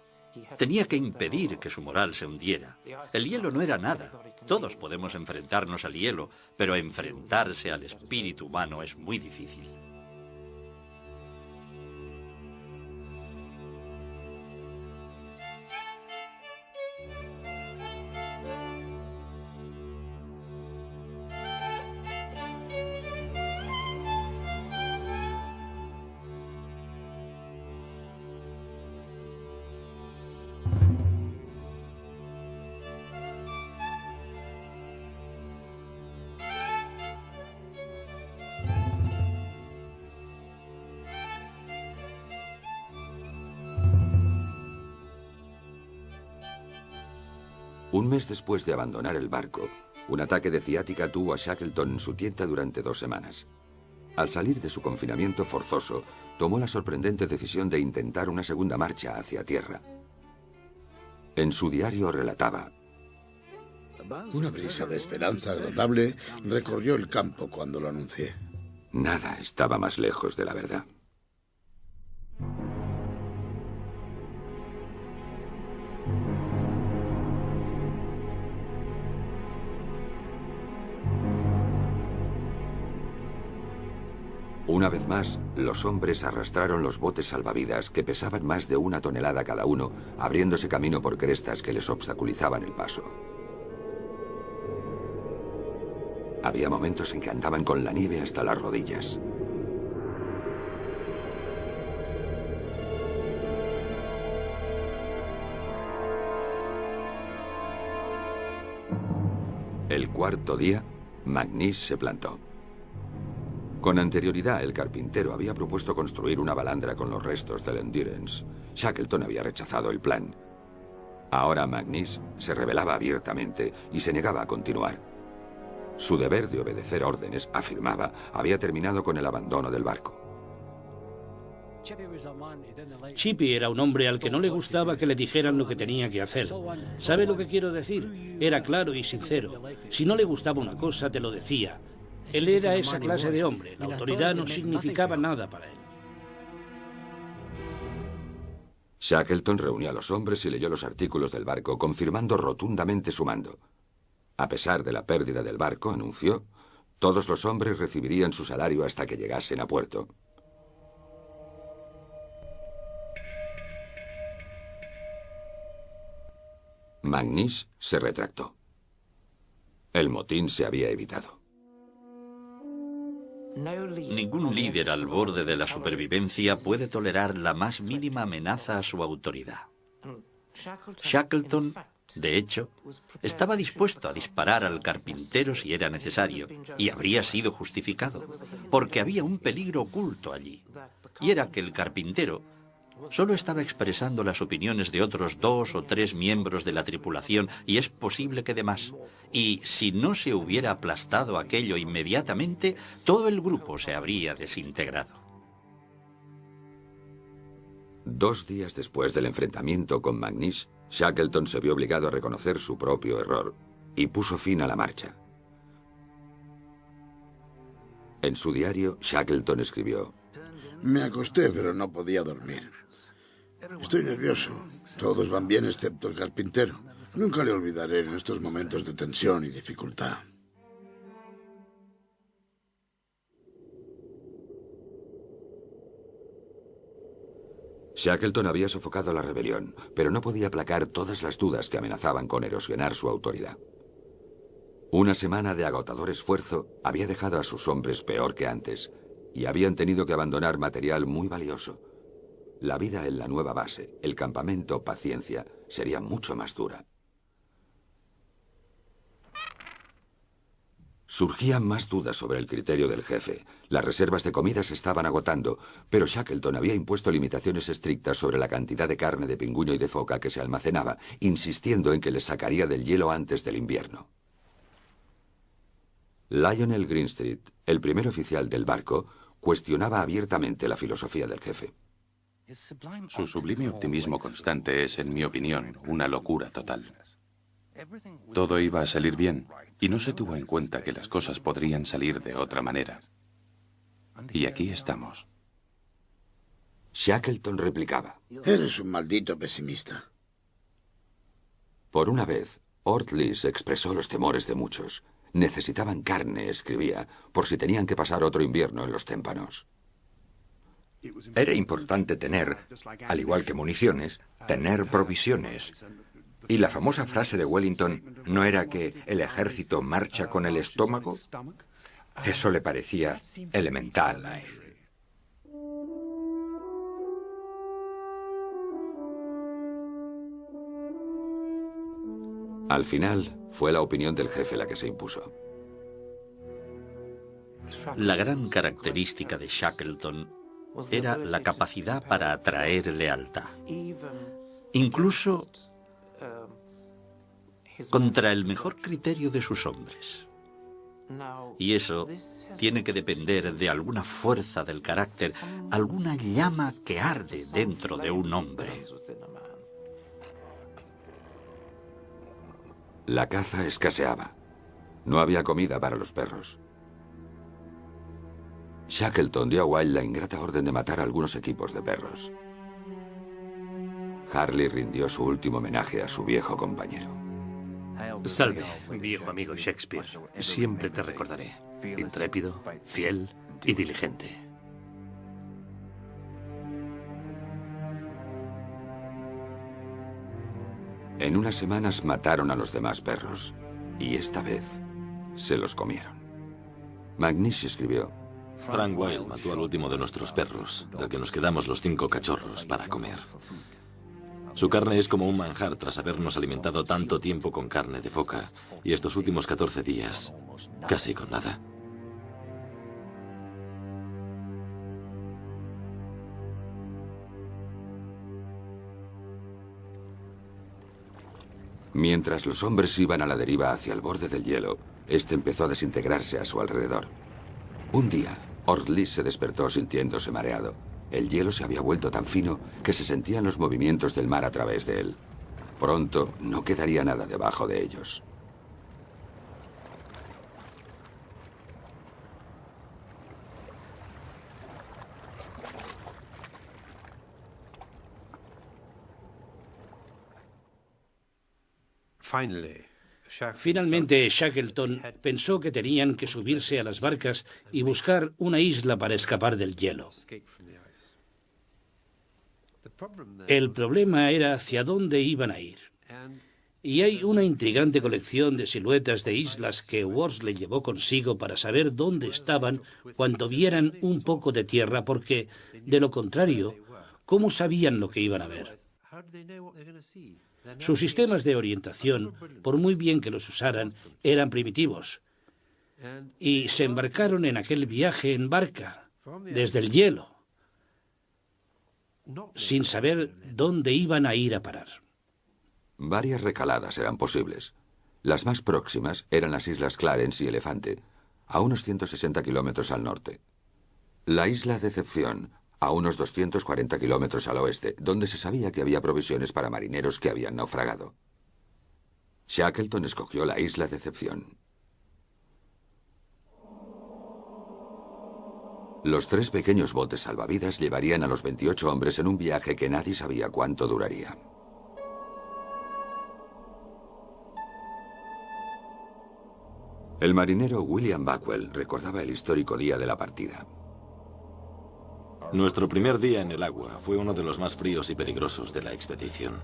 Tenía que impedir que su moral se hundiera. El hielo no era nada. Todos podemos enfrentarnos al hielo, pero enfrentarse al espíritu humano es muy difícil. Un mes después de abandonar el barco, un ataque de ciática tuvo a Shackleton en su tienda durante 2 semanas. Al salir de su confinamiento forzoso, tomó la sorprendente decisión de intentar una segunda marcha hacia tierra. En su diario relataba: una brisa de esperanza agradable recorrió el campo cuando lo anuncié. Nada estaba más lejos de la verdad. Una vez más, los hombres arrastraron los botes salvavidas que pesaban más de 1 tonelada cada uno, abriéndose camino por crestas que les obstaculizaban el paso. Había momentos en que andaban con la nieve hasta las rodillas. El 4.º día, McNish se plantó. Con anterioridad, el carpintero había propuesto construir una balandra con los restos del Endurance. Shackleton había rechazado el plan. Ahora McNish se rebelaba abiertamente y se negaba a continuar. Su deber de obedecer órdenes, afirmaba, había terminado con el abandono del barco. Chippy era un hombre al que no le gustaba que le dijeran lo que tenía que hacer. ¿Sabe lo que quiero decir? Era claro y sincero. Si no le gustaba una cosa, te lo decía. Él era esa clase de hombre. La autoridad no significaba nada para él. Shackleton reunió a los hombres y leyó los artículos del barco, confirmando rotundamente su mando. A pesar de la pérdida del barco, anunció, todos los hombres recibirían su salario hasta que llegasen a puerto. McNish se retractó. El motín se había evitado. Ningún líder al borde de la supervivencia puede tolerar la más mínima amenaza a su autoridad. Shackleton, de hecho, estaba dispuesto a disparar al carpintero si era necesario, y habría sido justificado, porque había un peligro oculto allí, y era que el carpintero solo estaba expresando las opiniones de otros 2 o 3 miembros de la tripulación, y es posible que de más. Y si no se hubiera aplastado aquello inmediatamente, todo el grupo se habría desintegrado. 2 días después del enfrentamiento con McNish, Shackleton se vio obligado a reconocer su propio error y puso fin a la marcha. En su diario, Shackleton escribió: Me acosté, pero no podía dormir. Estoy nervioso. Todos van bien excepto el carpintero. Nunca le olvidaré en estos momentos de tensión y dificultad. Shackleton había sofocado la rebelión, pero no podía aplacar todas las dudas que amenazaban con erosionar su autoridad. Una semana de agotador esfuerzo había dejado a sus hombres peor que antes, y habían tenido que abandonar material muy valioso. La vida en la nueva base, el campamento Paciencia, sería mucho más dura. Surgían más dudas sobre el criterio del jefe. Las reservas de comida se estaban agotando, pero Shackleton había impuesto limitaciones estrictas sobre la cantidad de carne de pingüino y de foca que se almacenaba, insistiendo en que les sacaría del hielo antes del invierno. Lionel Greenstreet, el primer oficial del barco, cuestionaba abiertamente la filosofía del jefe. Su sublime optimismo constante es, en mi opinión, una locura total. Todo iba a salir bien y no se tuvo en cuenta que las cosas podrían salir de otra manera. Y aquí estamos. Shackleton replicaba: Eres un maldito pesimista. Por una vez, Ortlieb expresó los temores de muchos. Necesitaban carne, escribía, por si tenían que pasar otro invierno en los témpanos. Era importante tener, al igual que municiones, tener provisiones. Y la famosa frase de Wellington no era que el ejército marcha con el estómago. Eso le parecía elemental a él. Al final, fue la opinión del jefe la que se impuso. La gran característica de Shackleton era la capacidad para atraer lealtad, incluso contra el mejor criterio de sus hombres. Y eso tiene que depender de alguna fuerza del carácter, alguna llama que arde dentro de un hombre. La caza escaseaba. No había comida para los perros. Shackleton dio a Wilde la ingrata orden de matar a algunos equipos de perros. Harley rindió su último homenaje a su viejo compañero. Salve, viejo amigo Shakespeare. Siempre te recordaré. Intrépido, fiel y diligente. En unas semanas mataron a los demás perros, y esta vez se los comieron. McNish escribió: Frank Wilde mató al último de nuestros perros, del que nos quedamos los 5 cachorros para comer. Su carne es como un manjar tras habernos alimentado tanto tiempo con carne de foca, y estos últimos 14 días, casi con nada. Mientras los hombres iban a la deriva hacia el borde del hielo, este empezó a desintegrarse a su alrededor. Un día, Ortlieb se despertó sintiéndose mareado. El hielo se había vuelto tan fino que se sentían los movimientos del mar a través de él. Pronto no quedaría nada debajo de ellos. Finalmente, Shackleton pensó que tenían que subirse a las barcas y buscar una isla para escapar del hielo. El problema era hacia dónde iban a ir. Y hay una intrigante colección de siluetas de islas que Worsley llevó consigo para saber dónde estaban cuando vieran un poco de tierra, porque, de lo contrario, ¿cómo sabían lo que iban a ver? Sus sistemas de orientación, por muy bien que los usaran, eran primitivos. Y se embarcaron en aquel viaje en barca, desde el hielo, sin saber dónde iban a ir a parar. Varias recaladas eran posibles. Las más próximas eran las islas Clarence y Elefante, a unos 160 kilómetros al norte. La isla Decepción, a unos 240 kilómetros al oeste, donde se sabía que había provisiones para marineros que habían naufragado. Shackleton escogió la isla Decepción. Los 3 pequeños botes salvavidas llevarían a los 28 hombres en un viaje que nadie sabía cuánto duraría. El marinero William Backwell recordaba el histórico día de la partida. Nuestro primer día en el agua fue uno de los más fríos y peligrosos de la expedición.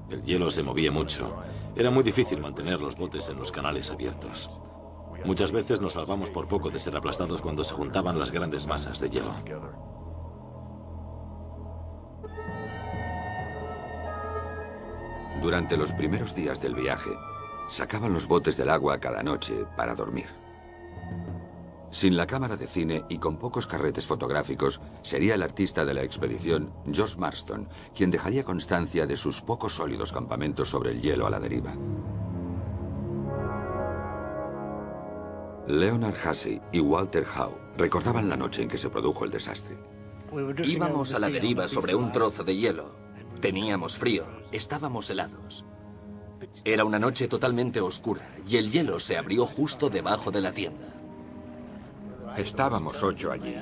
El hielo se movía mucho. Era muy difícil mantener los botes en los canales abiertos. Muchas veces nos salvamos por poco de ser aplastados cuando se juntaban las grandes masas de hielo. Durante los primeros días del viaje, sacaban los botes del agua cada noche para dormir. Sin la cámara de cine y con pocos carretes fotográficos, sería el artista de la expedición, George Marston, quien dejaría constancia de sus pocos sólidos campamentos sobre el hielo a la deriva. Leonard Hussey y Walter Howe recordaban la noche en que se produjo el desastre. Íbamos a la deriva sobre un trozo de hielo. Teníamos frío, estábamos helados. Era una noche totalmente oscura y el hielo se abrió justo debajo de la tienda. Estábamos 8 allí.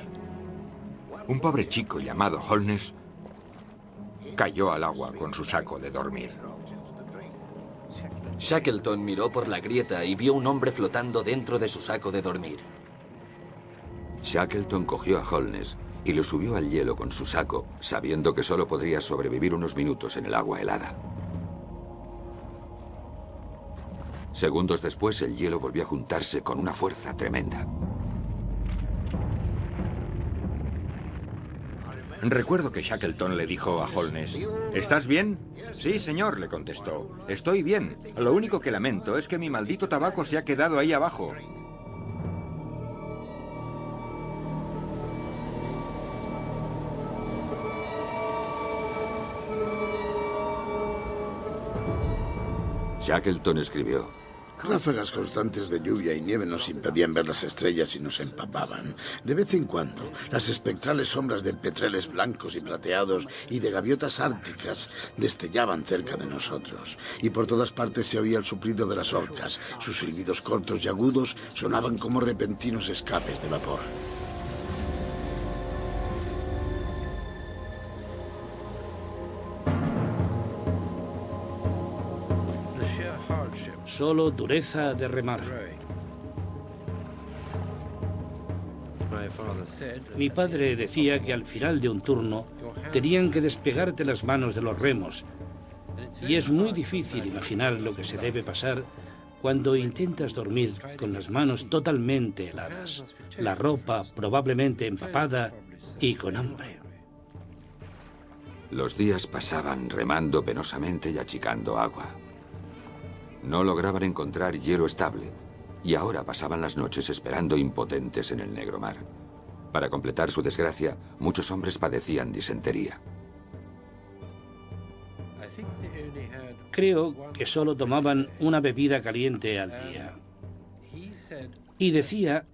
Un pobre chico llamado Holness cayó al agua con su saco de dormir. Shackleton miró por la grieta y vio un hombre flotando dentro de su saco de dormir. Shackleton cogió a Holness y lo subió al hielo con su saco, sabiendo que solo podría sobrevivir unos minutos en el agua helada. Segundos después, el hielo volvió a juntarse con una fuerza tremenda. Recuerdo que Shackleton le dijo a Holness: ¿Estás bien? Sí, señor, le contestó. Estoy bien. Lo único que lamento es que mi maldito tabaco se ha quedado ahí abajo. Shackleton escribió: Ráfagas constantes de lluvia y nieve nos impedían ver las estrellas y nos empapaban. De vez en cuando, las espectrales sombras de petreles blancos y plateados y de gaviotas árticas destellaban cerca de nosotros. Y por todas partes se oía el suplido de las orcas. Sus silbidos cortos y agudos sonaban como repentinos escapes de vapor. Solo dureza de remar. Mi padre decía que al final de un turno tenían que despegarte las manos de los remos, y es muy difícil imaginar lo que se debe pasar cuando intentas dormir con las manos totalmente heladas, la ropa probablemente empapada y con hambre. Los días pasaban remando penosamente y achicando agua. No lograban encontrar hielo estable y ahora pasaban las noches esperando impotentes en el negro mar. Para completar su desgracia, muchos hombres padecían disentería. Creo que solo tomaban una bebida caliente al día. Y decía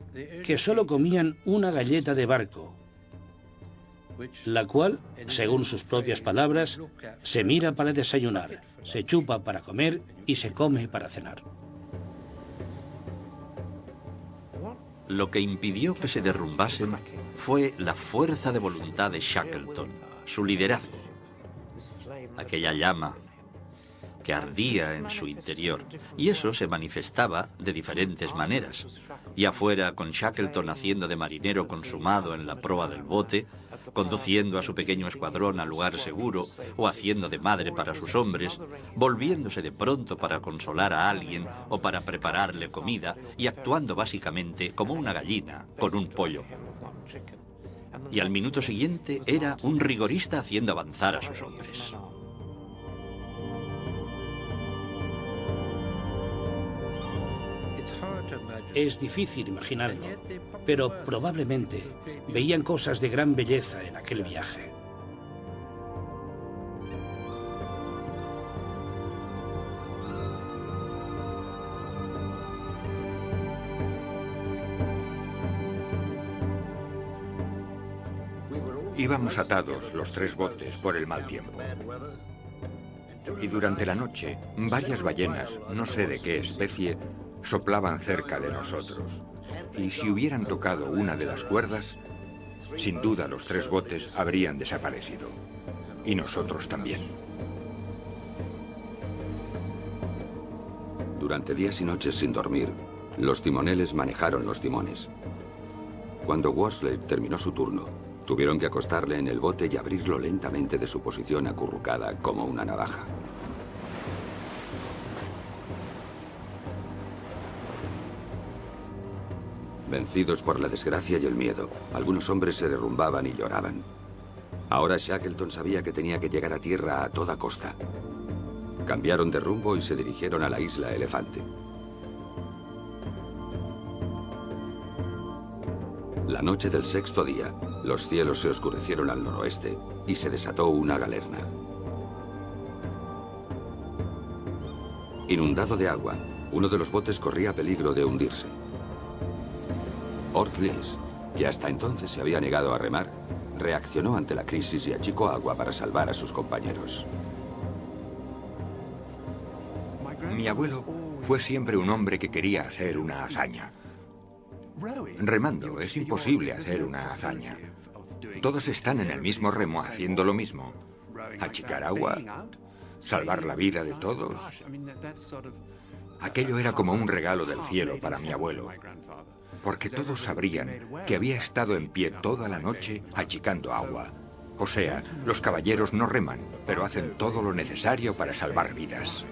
que solo comían una galleta de barco, la cual, según sus propias palabras, se mira para desayunar, se chupa para comer y se come para cenar. Lo que impidió que se derrumbasen fue la fuerza de voluntad de Shackleton, su liderazgo. Aquella llama que ardía en su interior, y eso se manifestaba de diferentes maneras, ya fuera con Shackleton haciendo de marinero consumado en la proa del bote, conduciendo a su pequeño escuadrón al lugar seguro, o haciendo de madre para sus hombres, volviéndose de pronto para consolar a alguien o para prepararle comida, y actuando básicamente como una gallina con un pollo. Y al minuto siguiente era un rigorista haciendo avanzar a sus hombres. Es difícil imaginarlo, pero probablemente veían cosas de gran belleza en aquel viaje. Íbamos atados los 3 botes por el mal tiempo. Y durante la noche, varias ballenas, no sé de qué especie, soplaban cerca de nosotros. Y si hubieran tocado una de las cuerdas, sin duda los 3 botes habrían desaparecido. Y nosotros también. Durante días y noches sin dormir, los timoneles manejaron los timones. Cuando Worsley terminó su turno, tuvieron que acostarle en el bote y abrirlo lentamente de su posición acurrucada como una navaja. Vencidos por la desgracia y el miedo, algunos hombres se derrumbaban y lloraban. Ahora Shackleton sabía que tenía que llegar a tierra a toda costa. Cambiaron de rumbo y se dirigieron a la isla Elefante. La noche del 6º día, los cielos se oscurecieron al noroeste y se desató una galerna. Inundado de agua, uno de los botes corría peligro de hundirse. Ord-Lys, que hasta entonces se había negado a remar, reaccionó ante la crisis y achicó agua para salvar a sus compañeros. Mi abuelo fue siempre un hombre que quería hacer una hazaña. Remando es imposible hacer una hazaña. Todos están en el mismo remo haciendo lo mismo. Achicar agua, salvar la vida de todos. Aquello era como un regalo del cielo para mi abuelo, porque todos sabrían que había estado en pie toda la noche achicando agua. O sea, los caballeros no reman, pero hacen todo lo necesario para salvar vidas.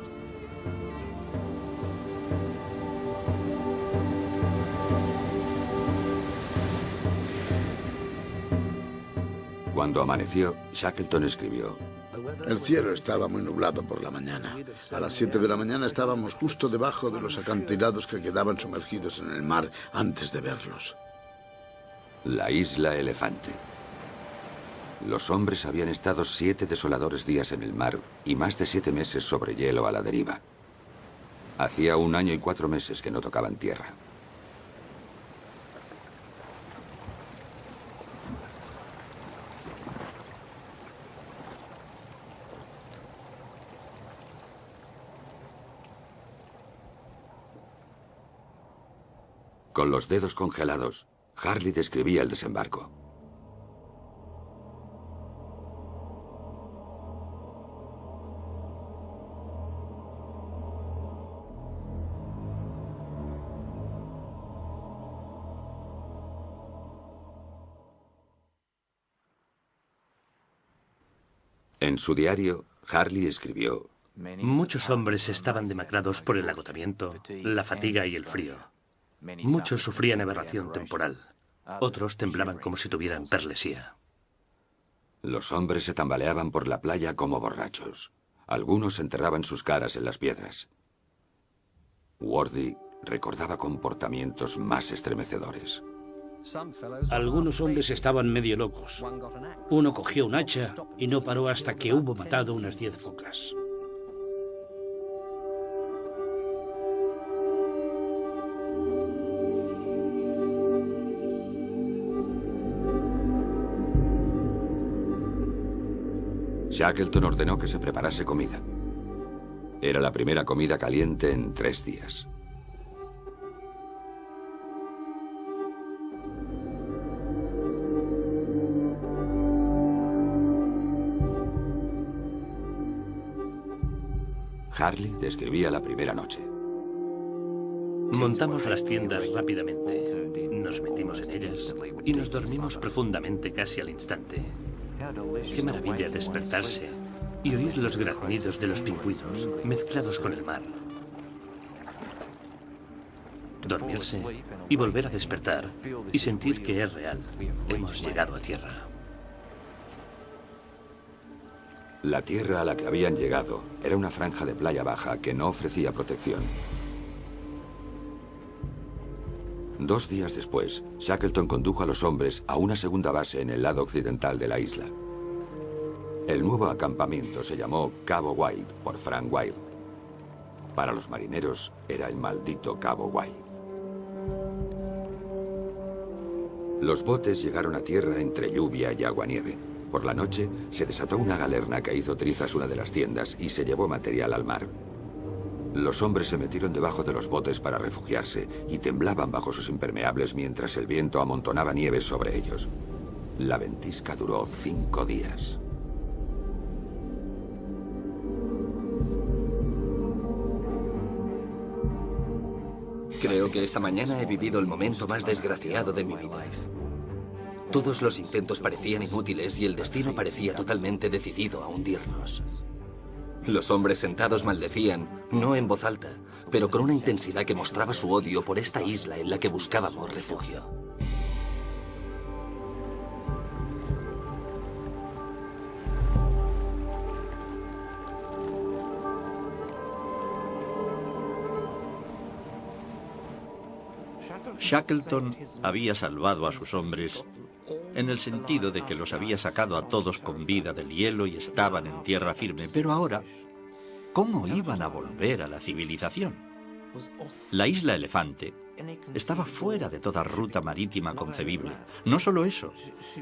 Cuando amaneció, Shackleton escribió: El cielo estaba muy nublado por la mañana. A las 7 de la mañana estábamos justo debajo de los acantilados que quedaban sumergidos en el mar antes de verlos. La isla Elefante. Los hombres habían estado 7 desoladores días en el mar y más de 7 meses sobre hielo a la deriva. Hacía 1 año y 4 meses que no tocaban tierra. Con los dedos congelados, Harley describía el desembarco. En su diario, Harley escribió: Muchos hombres estaban demacrados por el agotamiento, la fatiga y el frío. Muchos sufrían aberración temporal. Otros temblaban como si tuvieran perlesía. Los hombres se tambaleaban por la playa como borrachos. Algunos enterraban sus caras en las piedras. Wordy recordaba comportamientos más estremecedores. Algunos hombres estaban medio locos. Uno cogió un hacha y no paró hasta que hubo matado unas 10 focas. Shackleton ordenó que se preparase comida. Era la primera comida caliente en 3 días. Harley describía la primera noche. Montamos las tiendas rápidamente, nos metimos en ellas y nos dormimos profundamente casi al instante. Qué maravilla despertarse y oír los graznidos de los pingüinos mezclados con el mar. Dormirse y volver a despertar y sentir que es real. Hemos llegado a tierra. La tierra a la que habían llegado era una franja de playa baja que no ofrecía protección. 2 días después, Shackleton condujo a los hombres a una segunda base en el lado occidental de la isla. El nuevo acampamiento se llamó Cabo Wild por Frank Wild. Para los marineros era el maldito Cabo Wild. Los botes llegaron a tierra entre lluvia y aguanieve. Por la noche se desató una galerna que hizo trizas una de las tiendas y se llevó material al mar. Los hombres se metieron debajo de los botes para refugiarse y temblaban bajo sus impermeables mientras el viento amontonaba nieve sobre ellos. La ventisca duró 5 días. Creo que esta mañana he vivido el momento más desgraciado de mi vida. Todos los intentos parecían inútiles y el destino parecía totalmente decidido a hundirnos. Los hombres sentados maldecían, no en voz alta, pero con una intensidad que mostraba su odio por esta isla en la que buscábamos refugio. Shackleton había salvado a sus hombres en el sentido de que los había sacado a todos con vida del hielo y estaban en tierra firme. Pero ahora, ¿cómo iban a volver a la civilización? La isla Elefante estaba fuera de toda ruta marítima concebible. No solo eso,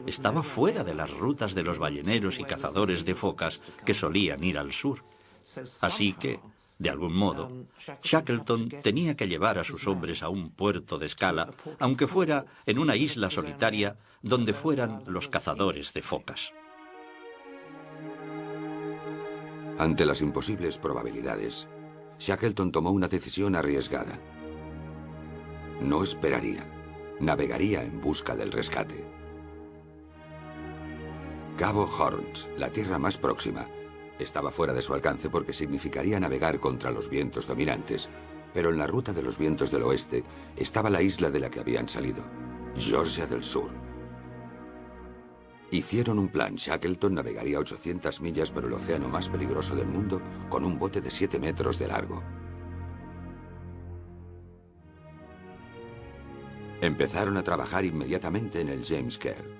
estaba fuera de las rutas de los balleneros y cazadores de focas que solían ir al sur. Así que, de algún modo, Shackleton tenía que llevar a sus hombres a un puerto de escala, aunque fuera en una isla solitaria donde fueran los cazadores de focas. Ante las imposibles probabilidades, Shackleton tomó una decisión arriesgada. No esperaría, navegaría en busca del rescate. Cabo Horns, la tierra más próxima, estaba fuera de su alcance porque significaría navegar contra los vientos dominantes, pero en la ruta de los vientos del oeste estaba la isla de la que habían salido, Georgia del Sur. Hicieron un plan. Shackleton navegaría 800 millas por el océano más peligroso del mundo con un bote de 7 metros de largo. Empezaron a trabajar inmediatamente en el James Caird.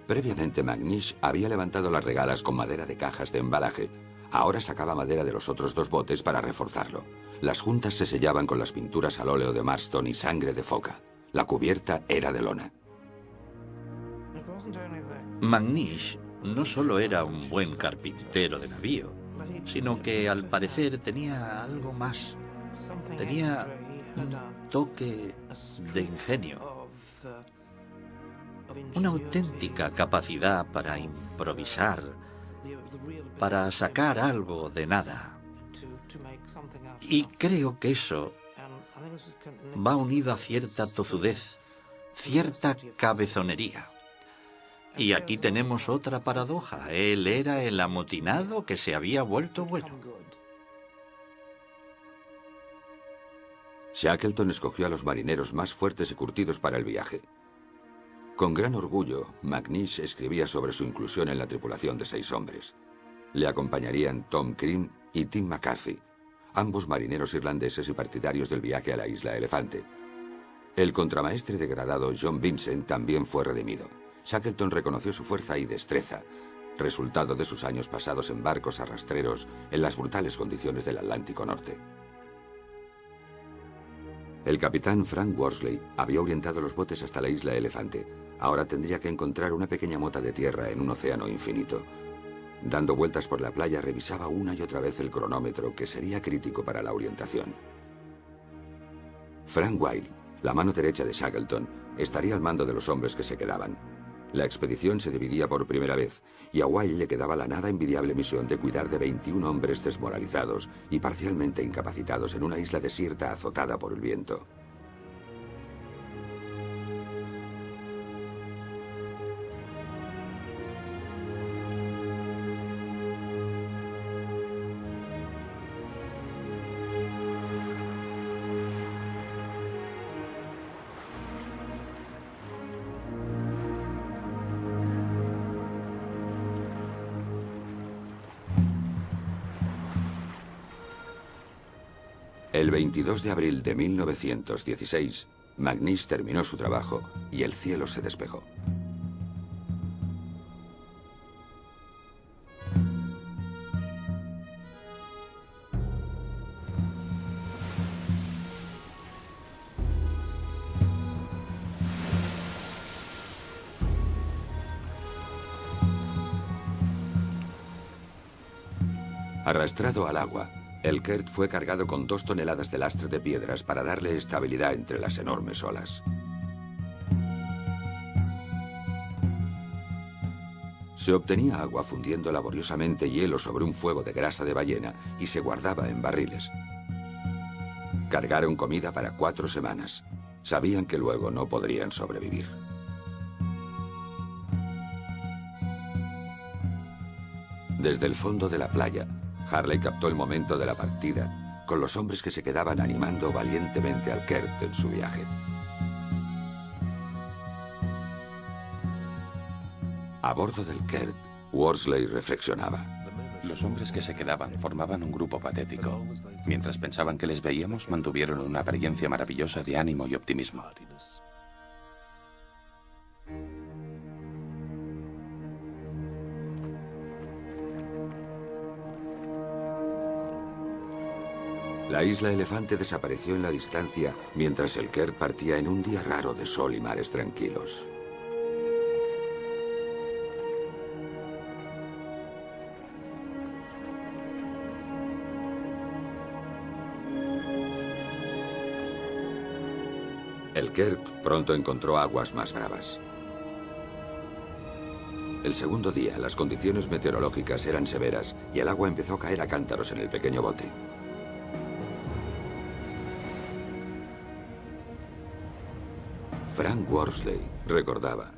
Previamente McNish había levantado las regalas con madera de cajas de embalaje. Ahora sacaba madera de los otros 2 botes para reforzarlo. Las juntas se sellaban con las pinturas al óleo de Marston y sangre de foca. La cubierta era de lona. McNish no solo era un buen carpintero de navío, sino que al parecer tenía algo más. Tenía un toque de ingenio. Una auténtica capacidad para improvisar, para sacar algo de nada. Y creo que eso va unido a cierta tozudez, cierta cabezonería. Y aquí tenemos otra paradoja. Él era el amotinado que se había vuelto bueno. Shackleton escogió a los marineros más fuertes y curtidos para el viaje. Con gran orgullo, McNish escribía sobre su inclusión en la tripulación de 6 hombres. Le acompañarían Tom Crean y Tim McCarthy, ambos marineros irlandeses y partidarios del viaje a la isla Elefante. El contramaestre degradado John Vincent también fue redimido. Shackleton reconoció su fuerza y destreza, resultado de sus años pasados en barcos arrastreros en las brutales condiciones del Atlántico Norte. El capitán Frank Worsley había orientado los botes hasta la isla Elefante. Ahora tendría que encontrar una pequeña mota de tierra en un océano infinito. Dando vueltas por la playa, revisaba una y otra vez el cronómetro, que sería crítico para la orientación. Frank Wild, la mano derecha de Shackleton, estaría al mando de los hombres que se quedaban. La expedición se dividía por primera vez, y a Wilde le quedaba la nada envidiable misión de cuidar de 21 hombres desmoralizados y parcialmente incapacitados en una isla desierta azotada por el viento. El 22 de abril de 1916, McNish terminó su trabajo y el cielo se despejó. Arrastrado al agua, el Kert fue cargado con 2 toneladas de lastre de piedras para darle estabilidad entre las enormes olas. Se obtenía agua fundiendo laboriosamente hielo sobre un fuego de grasa de ballena y se guardaba en barriles. Cargaron comida para 4 semanas. Sabían que luego no podrían sobrevivir. Desde el fondo de la playa, Harley captó el momento de la partida, con los hombres que se quedaban animando valientemente al Kert en su viaje. A bordo del Kert, Worsley reflexionaba. Los hombres que se quedaban formaban un grupo patético. Mientras pensaban que les veíamos, mantuvieron una apariencia maravillosa de ánimo y optimismo. La isla Elefante desapareció en la distancia mientras el Kert partía en un día raro de sol y mares tranquilos. El Kert pronto encontró aguas más bravas. El segundo día, las condiciones meteorológicas eran severas y el agua empezó a caer a cántaros en el pequeño bote. Frank Worsley recordaba.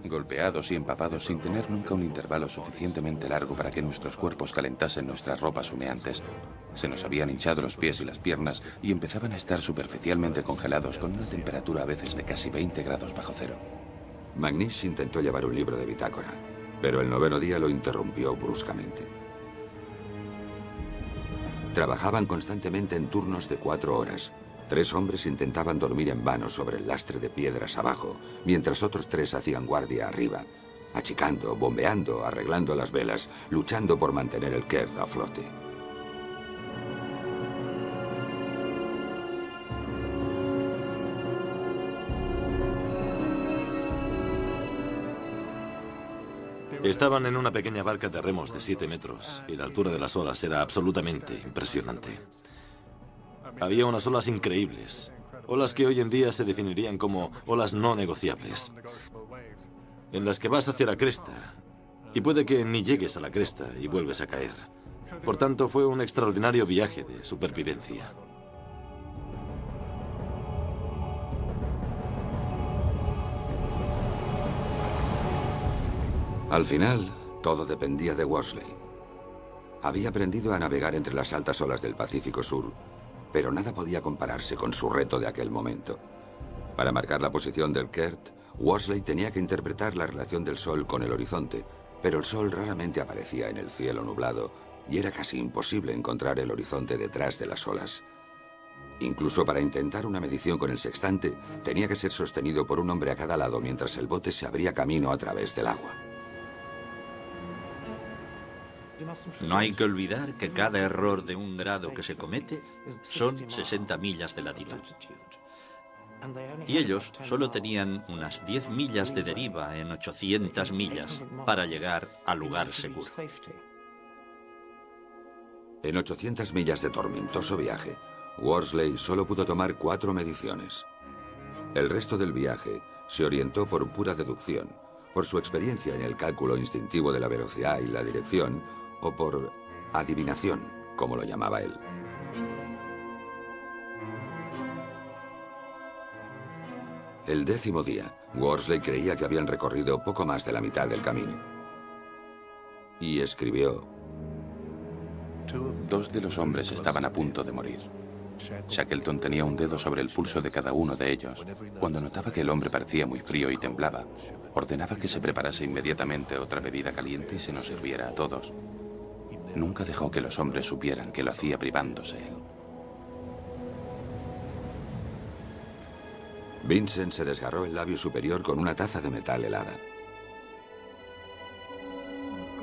Golpeados y empapados sin tener nunca un intervalo suficientemente largo para que nuestros cuerpos calentasen nuestras ropas humeantes. Se nos habían hinchado los pies y las piernas y empezaban a estar superficialmente congelados con una temperatura a veces de casi 20 grados bajo cero. McNish intentó llevar un libro de bitácora, pero el 9º día lo interrumpió bruscamente. Trabajaban constantemente en turnos de 4 horas. 3 hombres intentaban dormir en vano sobre el lastre de piedras abajo, mientras otros 3 hacían guardia arriba, achicando, bombeando, arreglando las velas, luchando por mantener el Kert a flote. Estaban en una pequeña barca de remos de 7 metros y la altura de las olas era absolutamente impresionante. Había unas olas increíbles, olas que hoy en día se definirían como olas no negociables, en las que vas hacia la cresta y puede que ni llegues a la cresta y vuelves a caer. Por tanto, fue un extraordinario viaje de supervivencia. Al final, todo dependía de Worsley. Había aprendido a navegar entre las altas olas del Pacífico Sur, pero nada podía compararse con su reto de aquel momento. Para marcar la posición del Kert, Worsley tenía que interpretar la relación del sol con el horizonte, pero el sol raramente aparecía en el cielo nublado y era casi imposible encontrar el horizonte detrás de las olas. Incluso para intentar una medición con el sextante, tenía que ser sostenido por un hombre a cada lado mientras el bote se abría camino a través del agua. No hay que olvidar que cada error de 1 grado que se comete son 60 millas de latitud. Y ellos solo tenían unas 10 millas de deriva en 800 millas para llegar al lugar seguro. En 800 millas de tormentoso viaje, Worsley solo pudo tomar 4 mediciones. El resto del viaje se orientó por pura deducción, por su experiencia en el cálculo instintivo de la velocidad y la dirección, o por adivinación, como lo llamaba él. El 10º día, Worsley creía que habían recorrido poco más de la mitad del camino. Y escribió: 2 de los hombres estaban a punto de morir. Shackleton tenía un dedo sobre el pulso de cada uno de ellos. Cuando notaba que el hombre parecía muy frío y temblaba, ordenaba que se preparase inmediatamente otra bebida caliente y se nos sirviera a todos. Nunca dejó que los hombres supieran que lo hacía privándose él. Vincent se desgarró el labio superior con una taza de metal helada.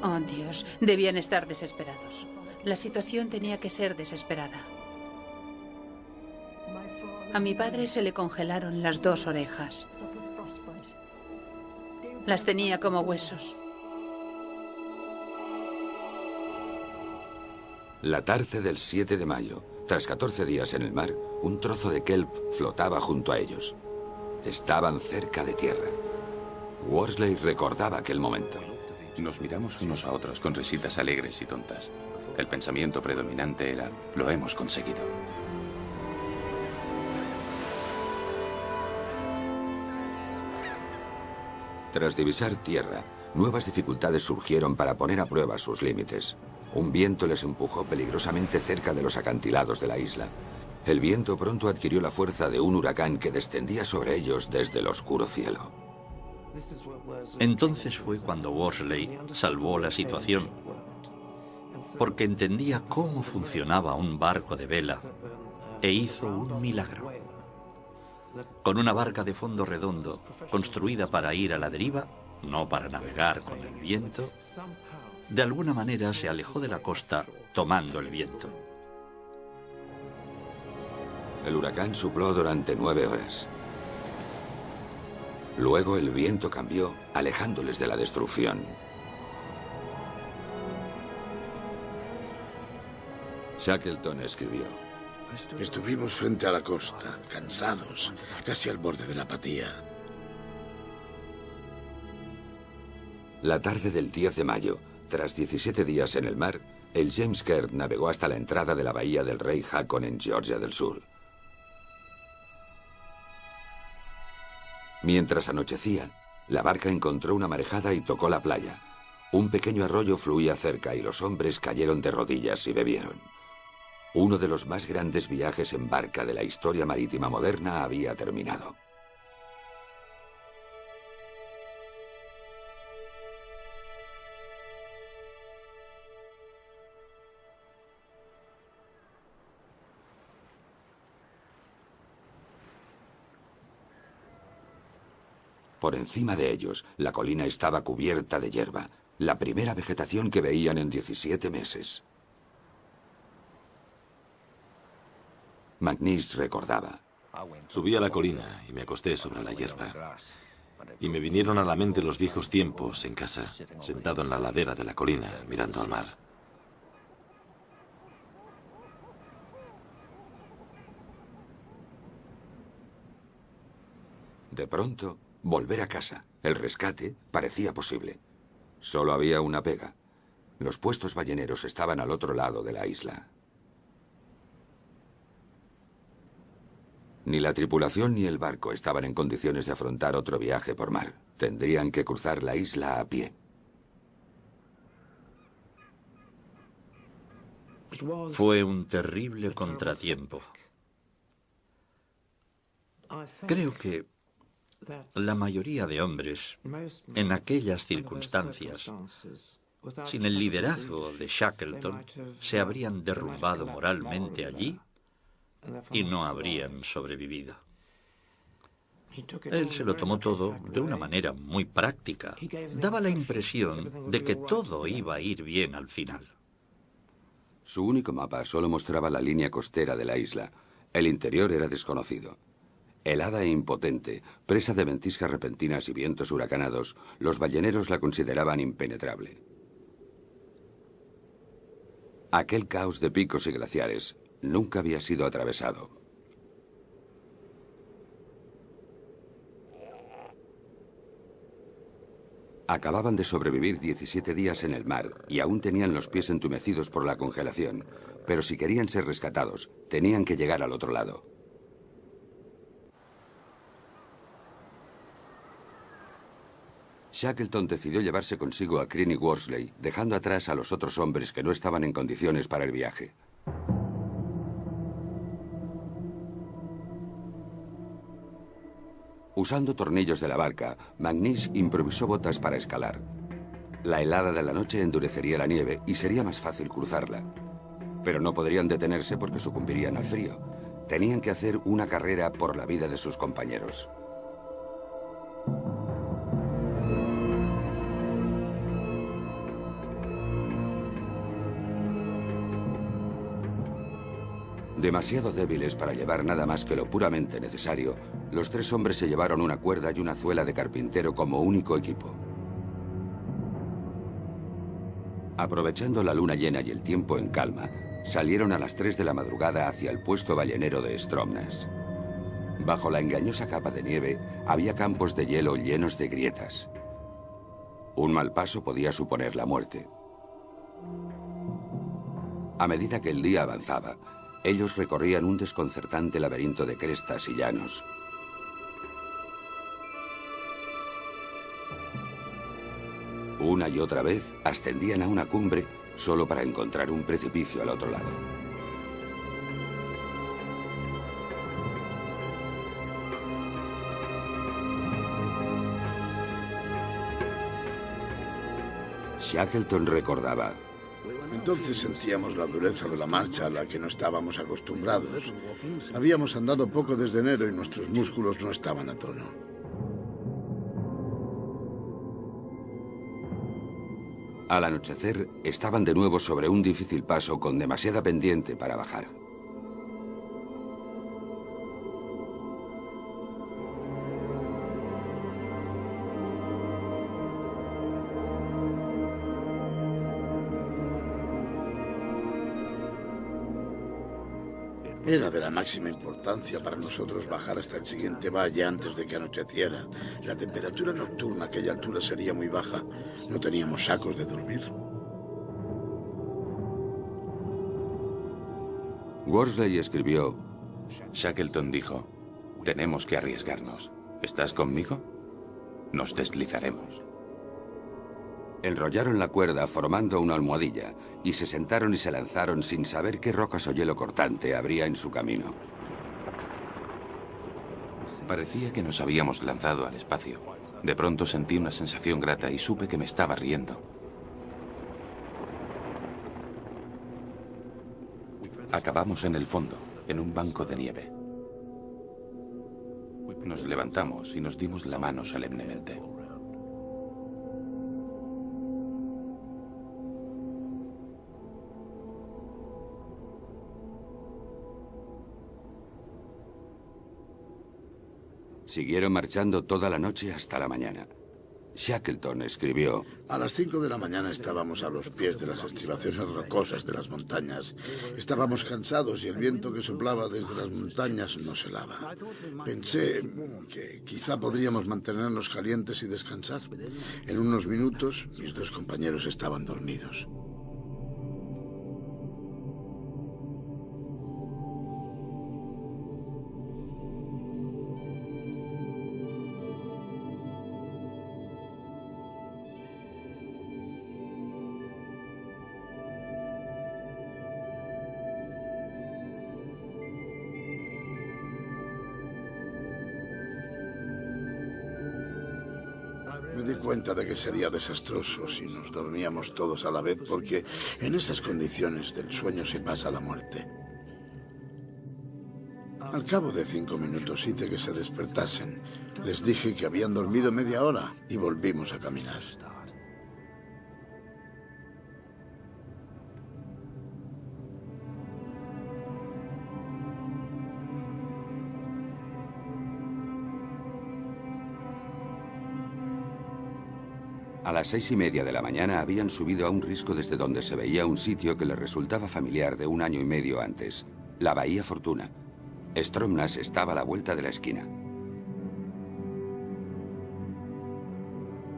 Oh, Dios, debían estar desesperados. La situación tenía que ser desesperada. A mi padre se le congelaron las 2 orejas. Las tenía como huesos. La tarde del 7 de mayo, tras 14 días en el mar, un trozo de kelp flotaba junto a ellos. Estaban cerca de tierra. Worsley recordaba aquel momento. Nos miramos unos a otros con risitas alegres y tontas. El pensamiento predominante era: lo hemos conseguido. Tras divisar tierra, nuevas dificultades surgieron para poner a prueba sus límites. Un viento les empujó peligrosamente cerca de los acantilados de la isla. El viento pronto adquirió la fuerza de un huracán que descendía sobre ellos desde el oscuro cielo. Entonces fue cuando Worsley salvó la situación, porque entendía cómo funcionaba un barco de vela e hizo un milagro. Con una barca de fondo redondo, construida para ir a la deriva, no para navegar con el viento, de alguna manera se alejó de la costa tomando el viento. El huracán sopló durante 9 horas. Luego el viento cambió, alejándoles de la destrucción. Shackleton escribió: Estuvimos frente a la costa, cansados, casi al borde de la apatía. La tarde del 10 de mayo, tras 17 días en el mar, el James Caird navegó hasta la entrada de la bahía del Rey Hakon en Georgia del Sur. Mientras anochecía, la barca encontró una marejada y tocó la playa. Un pequeño arroyo fluía cerca y los hombres cayeron de rodillas y bebieron. Uno de los más grandes viajes en barca de la historia marítima moderna había terminado. Por encima de ellos, la colina estaba cubierta de hierba, la primera vegetación que veían en 17 meses. McNeice recordaba: Subí a la colina y me acosté sobre la hierba. Y me vinieron a la mente los viejos tiempos en casa, sentado en la ladera de la colina, mirando al mar. De pronto, volver a casa, el rescate, parecía posible. Solo había una pega. Los puestos balleneros estaban al otro lado de la isla. Ni la tripulación ni el barco estaban en condiciones de afrontar otro viaje por mar. Tendrían que cruzar la isla a pie. Fue un terrible contratiempo. Creo que la mayoría de hombres, en aquellas circunstancias, sin el liderazgo de Shackleton, se habrían derrumbado moralmente allí y no habrían sobrevivido. Él se lo tomó todo de una manera muy práctica. Daba la impresión de que todo iba a ir bien al final. Su único mapa solo mostraba la línea costera de la isla. El interior era desconocido. Helada e impotente, presa de ventiscas repentinas y vientos huracanados, los balleneros la consideraban impenetrable. Aquel caos de picos y glaciares nunca había sido atravesado. Acababan de sobrevivir 17 días en el mar y aún tenían los pies entumecidos por la congelación, pero si querían ser rescatados, tenían que llegar al otro lado. Shackleton decidió llevarse consigo a Crean y Worsley, dejando atrás a los otros hombres que no estaban en condiciones para el viaje. Usando tornillos de la barca, McNeish improvisó botas para escalar. La helada de la noche endurecería la nieve y sería más fácil cruzarla. Pero no podrían detenerse porque sucumbirían al frío. Tenían que hacer una carrera por la vida de sus compañeros. Demasiado débiles para llevar nada más que lo puramente necesario, los tres hombres se llevaron una cuerda y una zuela de carpintero como único equipo. Aprovechando la luna llena y el tiempo en calma, salieron a las 3 de la madrugada hacia el puesto ballenero de Stromness. Bajo la engañosa capa de nieve había campos de hielo llenos de grietas. Un mal paso podía suponer la muerte. A medida que el día avanzaba, ellos recorrían un desconcertante laberinto de crestas y llanos. Una y otra vez ascendían a una cumbre solo para encontrar un precipicio al otro lado. Shackleton recordaba: entonces sentíamos la dureza de la marcha a la que no estábamos acostumbrados. Habíamos andado poco desde enero y nuestros músculos no estaban a tono. Al anochecer, estaban de nuevo sobre un difícil paso con demasiada pendiente para bajar. Era de la máxima importancia para nosotros bajar hasta el siguiente valle antes de que anocheciera. La temperatura nocturna a aquella altura sería muy baja. No teníamos sacos de dormir. Worsley escribió: Shackleton dijo: tenemos que arriesgarnos. ¿Estás conmigo? Nos deslizaremos. Enrollaron la cuerda formando una almohadilla y se sentaron y se lanzaron sin saber qué rocas o hielo cortante habría en su camino. Parecía que nos habíamos lanzado al espacio. De pronto sentí una sensación grata y supe que me estaba riendo. Acabamos en el fondo, en un banco de nieve. Nos levantamos y nos dimos la mano solemnemente. Siguieron marchando toda la noche hasta la mañana. Shackleton escribió: a las 5 de la mañana estábamos a los pies de las estribaciones rocosas de las montañas. Estábamos cansados y el viento que soplaba desde las montañas nos helaba. Pensé que quizá podríamos mantenernos calientes y descansar. En unos minutos, mis dos compañeros estaban dormidos. Me di cuenta de que sería desastroso si nos dormíamos todos a la vez, porque en esas condiciones del sueño se pasa la muerte. Al cabo de 5 minutos hice que se despertasen. Les dije que habían dormido media hora y volvimos a caminar. A las 6:30 de la mañana habían subido a un risco desde donde se veía un sitio que les resultaba familiar de 1 año y medio antes, la Bahía Fortuna. Stromness estaba a la vuelta de la esquina.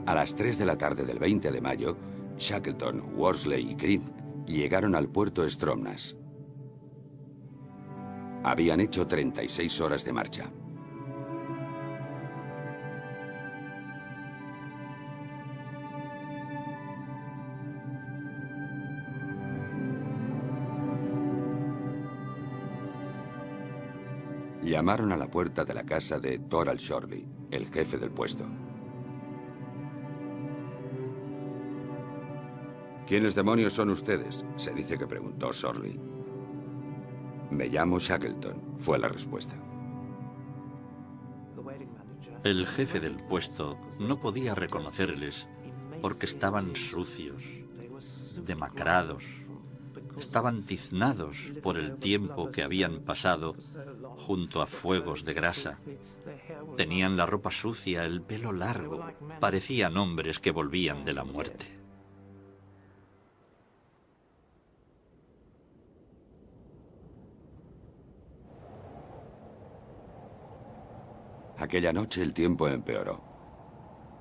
A las 3 de la tarde del 20 de mayo, Shackleton, Worsley y Crean llegaron al puerto Stromness. Habían hecho 36 horas de marcha. Llamaron a la puerta de la casa de Thorald Shorley, el jefe del puesto. ¿Quiénes demonios son ustedes?, se dice que preguntó Shorley. Me llamo Shackleton, fue la respuesta. El jefe del puesto no podía reconocerles porque estaban sucios, demacrados, estaban tiznados por el tiempo que habían pasado junto a fuegos de grasa. Tenían la ropa sucia, el pelo largo, parecían hombres que volvían de la muerte. Aquella noche el tiempo empeoró.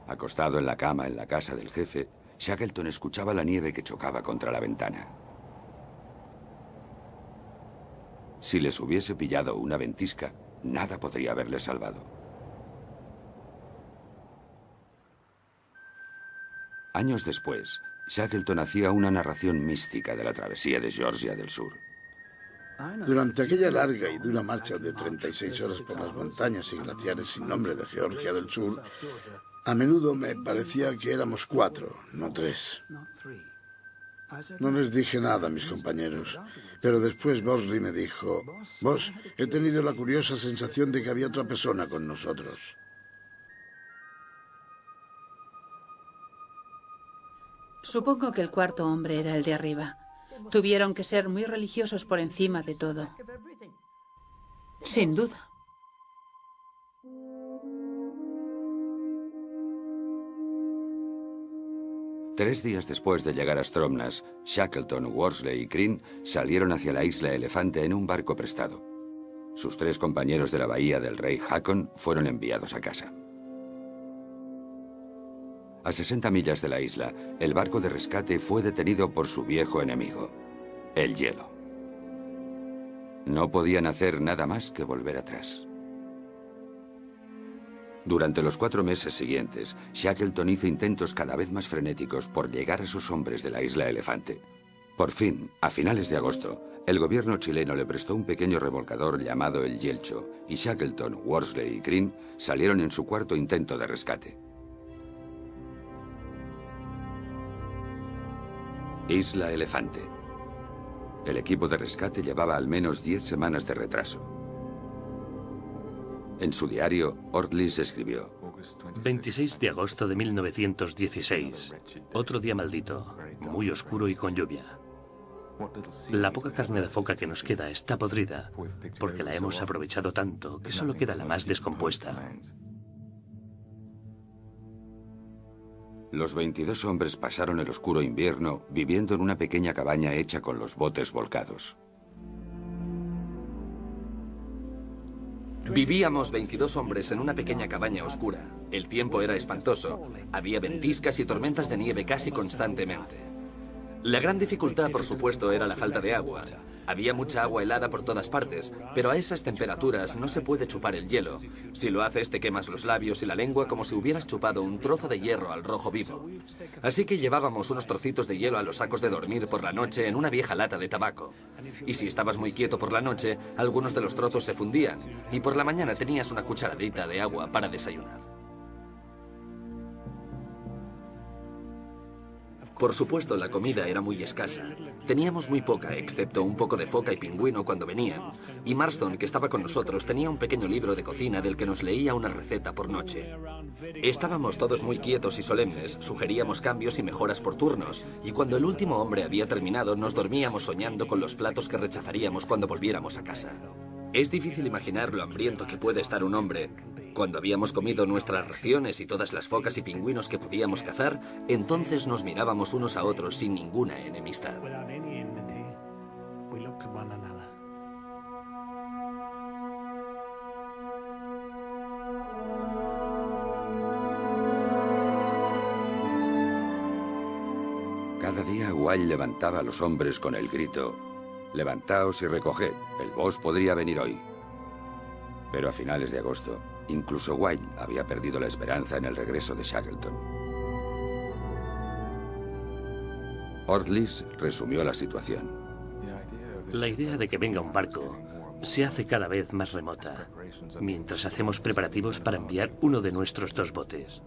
Acostado en la cama en la casa del jefe, Shackleton escuchaba la nieve que chocaba contra la ventana. Si les hubiese pillado una ventisca, nada podría haberles salvado. Años después, Shackleton hacía una narración mística de la travesía de Georgia del Sur. Durante aquella larga y dura marcha de 36 horas por las montañas y glaciares sin nombre de Georgia del Sur, a menudo me parecía que éramos 4, no 3. No les dije nada a mis compañeros, pero después Worsley me dijo: «Boss, he tenido la curiosa sensación de que había otra persona con nosotros». Supongo que el cuarto hombre era el de arriba. Tuvieron que ser muy religiosos por encima de todo. Sin duda. Tres días después de llegar a Stromness, Shackleton, Worsley y Crean salieron hacia la isla Elefante en un barco prestado. Sus 3 compañeros de la bahía del rey Haakon fueron enviados a casa. A 60 millas de la isla, el barco de rescate fue detenido por su viejo enemigo, el hielo. No podían hacer nada más que volver atrás. Durante los 4 meses siguientes, Shackleton hizo intentos cada vez más frenéticos por llegar a sus hombres de la isla Elefante. Por fin, a finales de agosto, el gobierno chileno le prestó un pequeño remolcador llamado el Yelcho, y Shackleton, Worsley y Crean salieron en su cuarto intento de rescate. Isla Elefante. El equipo de rescate llevaba al menos 10 semanas de retraso. En su diario, Ortlieb escribió: 26 de agosto de 1916. Otro día maldito, muy oscuro y con lluvia. La poca carne de foca que nos queda está podrida, porque la hemos aprovechado tanto que solo queda la más descompuesta. Los 22 hombres pasaron el oscuro invierno viviendo en una pequeña cabaña hecha con los botes volcados. Vivíamos 22 hombres en una pequeña cabaña oscura. El tiempo era espantoso. Había ventiscas y tormentas de nieve casi constantemente. La gran dificultad, por supuesto, era la falta de agua. Había mucha agua helada por todas partes, pero a esas temperaturas no se puede chupar el hielo. Si lo haces, te quemas los labios y la lengua como si hubieras chupado un trozo de hierro al rojo vivo. Así que llevábamos unos trocitos de hielo a los sacos de dormir por la noche en una vieja lata de tabaco. Y si estabas muy quieto por la noche, algunos de los trozos se fundían, y por la mañana tenías una cucharadita de agua para desayunar. Por supuesto, la comida era muy escasa. Teníamos muy poca, excepto un poco de foca y pingüino cuando venían. Y Marston, que estaba con nosotros, tenía un pequeño libro de cocina del que nos leía una receta por noche. Estábamos todos muy quietos y solemnes, sugeríamos cambios y mejoras por turnos, y cuando el último hombre había terminado, nos dormíamos soñando con los platos que rechazaríamos cuando volviéramos a casa. Es difícil imaginar lo hambriento que puede estar un hombre. Cuando habíamos comido nuestras raciones y todas las focas y pingüinos que podíamos cazar, entonces nos mirábamos unos a otros sin ninguna enemistad. Cada día Wilde levantaba a los hombres con el grito: «Levantaos y recoged, el boss podría venir hoy». Pero a finales de agosto, incluso Wilde había perdido la esperanza en el regreso de Shackleton. Ordlis resumió la situación. La idea de que venga un barco se hace cada vez más remota, mientras hacemos preparativos para enviar uno de nuestros 2 botes.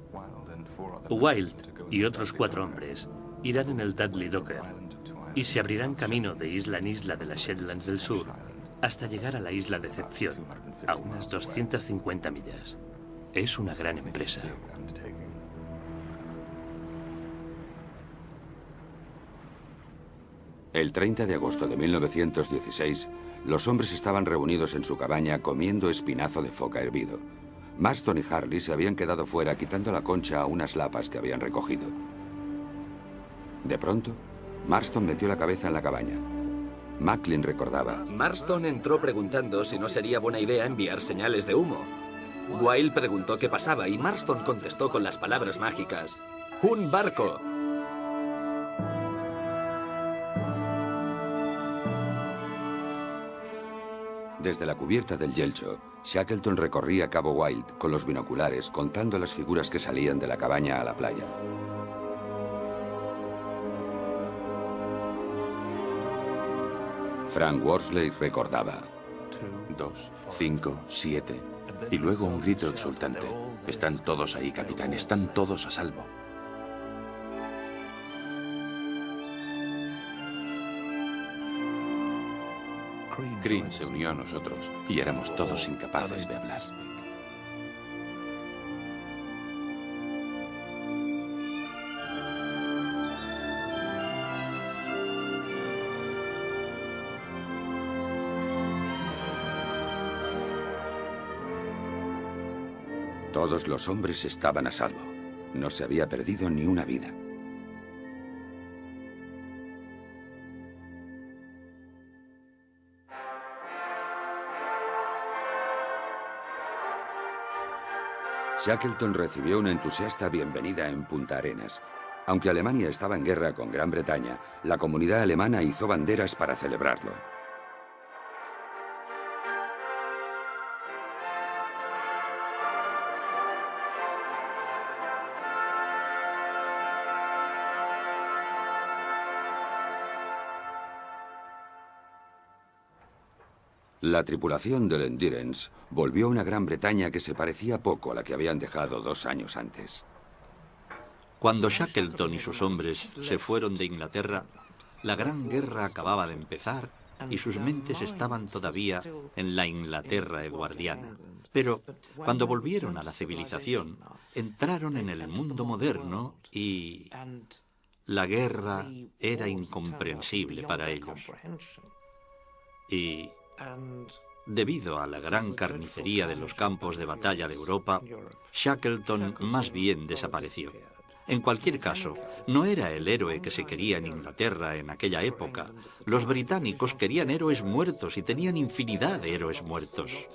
Wilde y otros 4 hombres irán en el Dudley Docker y se abrirán camino de isla en isla de las Shetlands del Sur hasta llegar a la isla Decepción, a unas 250 millas. Es una gran empresa. El 30 de agosto de 1916, los hombres estaban reunidos en su cabaña comiendo espinazo de foca hervido. Marston y Harley se habían quedado fuera quitando la concha a unas lapas que habían recogido. De pronto, Marston metió la cabeza en la cabaña. Macklin recordaba: Marston entró preguntando si no sería buena idea enviar señales de humo. Wilde preguntó qué pasaba y Marston contestó con las palabras mágicas: ¡un barco! Desde la cubierta del Yelcho, Shackleton recorría Cabo Wilde con los binoculares contando las figuras que salían de la cabaña a la playa. Frank Worsley recordaba: 2, 5, 7. Y luego un grito exultante: «Están todos ahí, capitán, están todos a salvo». Crean se unió a nosotros y éramos todos incapaces de hablar. Todos los hombres estaban a salvo. No se había perdido ni una vida. Shackleton recibió una entusiasta bienvenida en Punta Arenas. Aunque Alemania estaba en guerra con Gran Bretaña, la comunidad alemana hizo banderas para celebrarlo. La tripulación del Endurance volvió a una Gran Bretaña que se parecía poco a la que habían dejado 2 años antes. Cuando Shackleton y sus hombres se fueron de Inglaterra, la Gran Guerra acababa de empezar y sus mentes estaban todavía en la Inglaterra eduardiana. Pero cuando volvieron a la civilización, entraron en el mundo moderno y la guerra era incomprensible para ellos. Y debido a la gran carnicería de los campos de batalla de Europa, Shackleton más bien desapareció. En cualquier caso, no era el héroe que se quería en Inglaterra en aquella época. Los británicos querían héroes muertos y tenían infinidad de héroes muertos.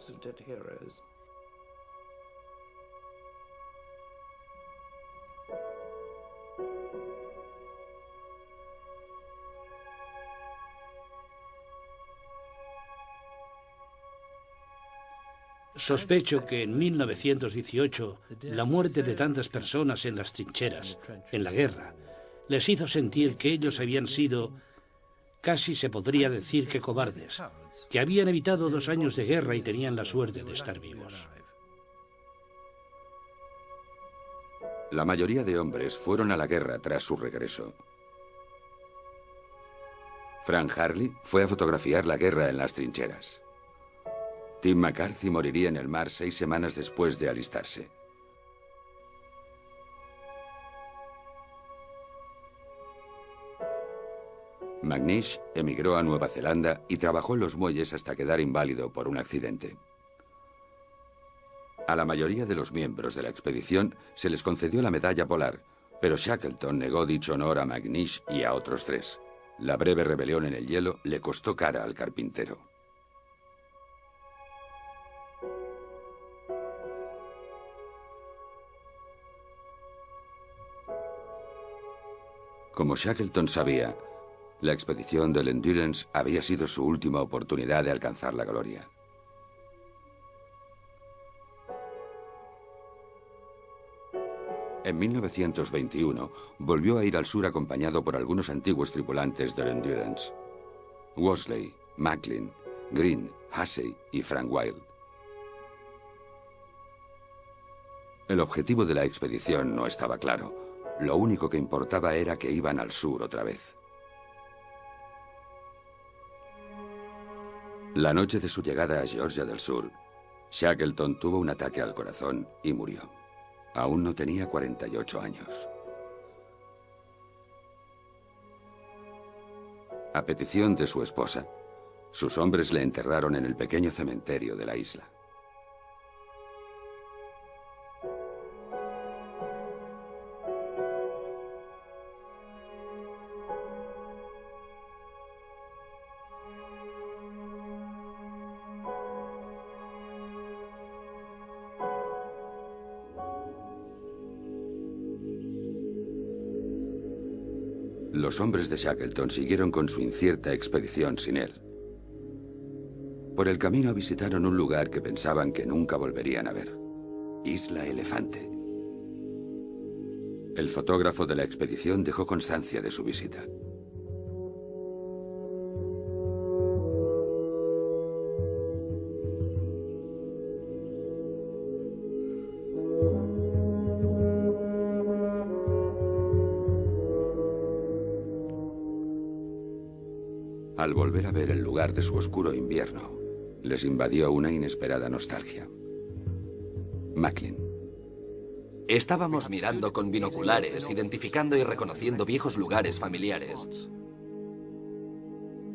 Sospecho que en 1918 la muerte de tantas personas en las trincheras, en la guerra, les hizo sentir que ellos habían sido, casi se podría decir que cobardes, que habían evitado 2 años de guerra y tenían la suerte de estar vivos. La mayoría de hombres fueron a la guerra tras su regreso. Frank Harley fue a fotografiar la guerra en las trincheras. Tim McCarthy moriría en el mar 6 semanas después de alistarse. McNish emigró a Nueva Zelanda y trabajó en los muelles hasta quedar inválido por un accidente. A la mayoría de los miembros de la expedición se les concedió la medalla polar, pero Shackleton negó dicho honor a McNish y a otros 3. La breve rebelión en el hielo le costó cara al carpintero. Como Shackleton sabía, la expedición del Endurance había sido su última oportunidad de alcanzar la gloria. En 1921 volvió a ir al sur acompañado por algunos antiguos tripulantes del Endurance: Worsley, Macklin, Green, Hussey y Frank Wild. El objetivo de la expedición no estaba claro. Lo único que importaba era que iban al sur otra vez. La noche de su llegada a Georgia del Sur, Shackleton tuvo un ataque al corazón y murió. Aún no tenía 48 años. A petición de su esposa, sus hombres le enterraron en el pequeño cementerio de la isla. Los hombres de Shackleton siguieron con su incierta expedición sin él. Por el camino visitaron un lugar que pensaban que nunca volverían a ver: Isla Elefante. El fotógrafo de la expedición dejó constancia de su visita. Al volver a ver el lugar de su oscuro invierno, les invadió una inesperada nostalgia. Macklin. Estábamos mirando con binoculares, identificando y reconociendo viejos lugares familiares.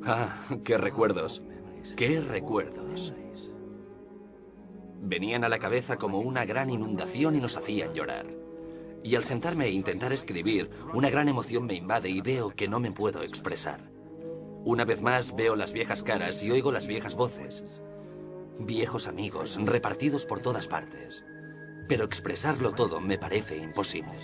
¡Ah, qué recuerdos! ¡Qué recuerdos! Venían a la cabeza como una gran inundación y nos hacían llorar. Y al sentarme e intentar escribir, una gran emoción me invade y veo que no me puedo expresar. Una vez más veo las viejas caras y oigo las viejas voces. Viejos amigos repartidos por todas partes. Pero expresarlo todo me parece imposible.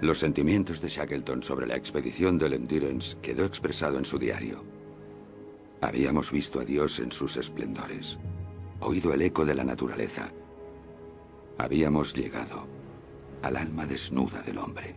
Los sentimientos de Shackleton sobre la expedición del Endurance quedó expresado en su diario. Habíamos visto a Dios en sus esplendores, oído el eco de la naturaleza. Habíamos llegado al alma desnuda del hombre.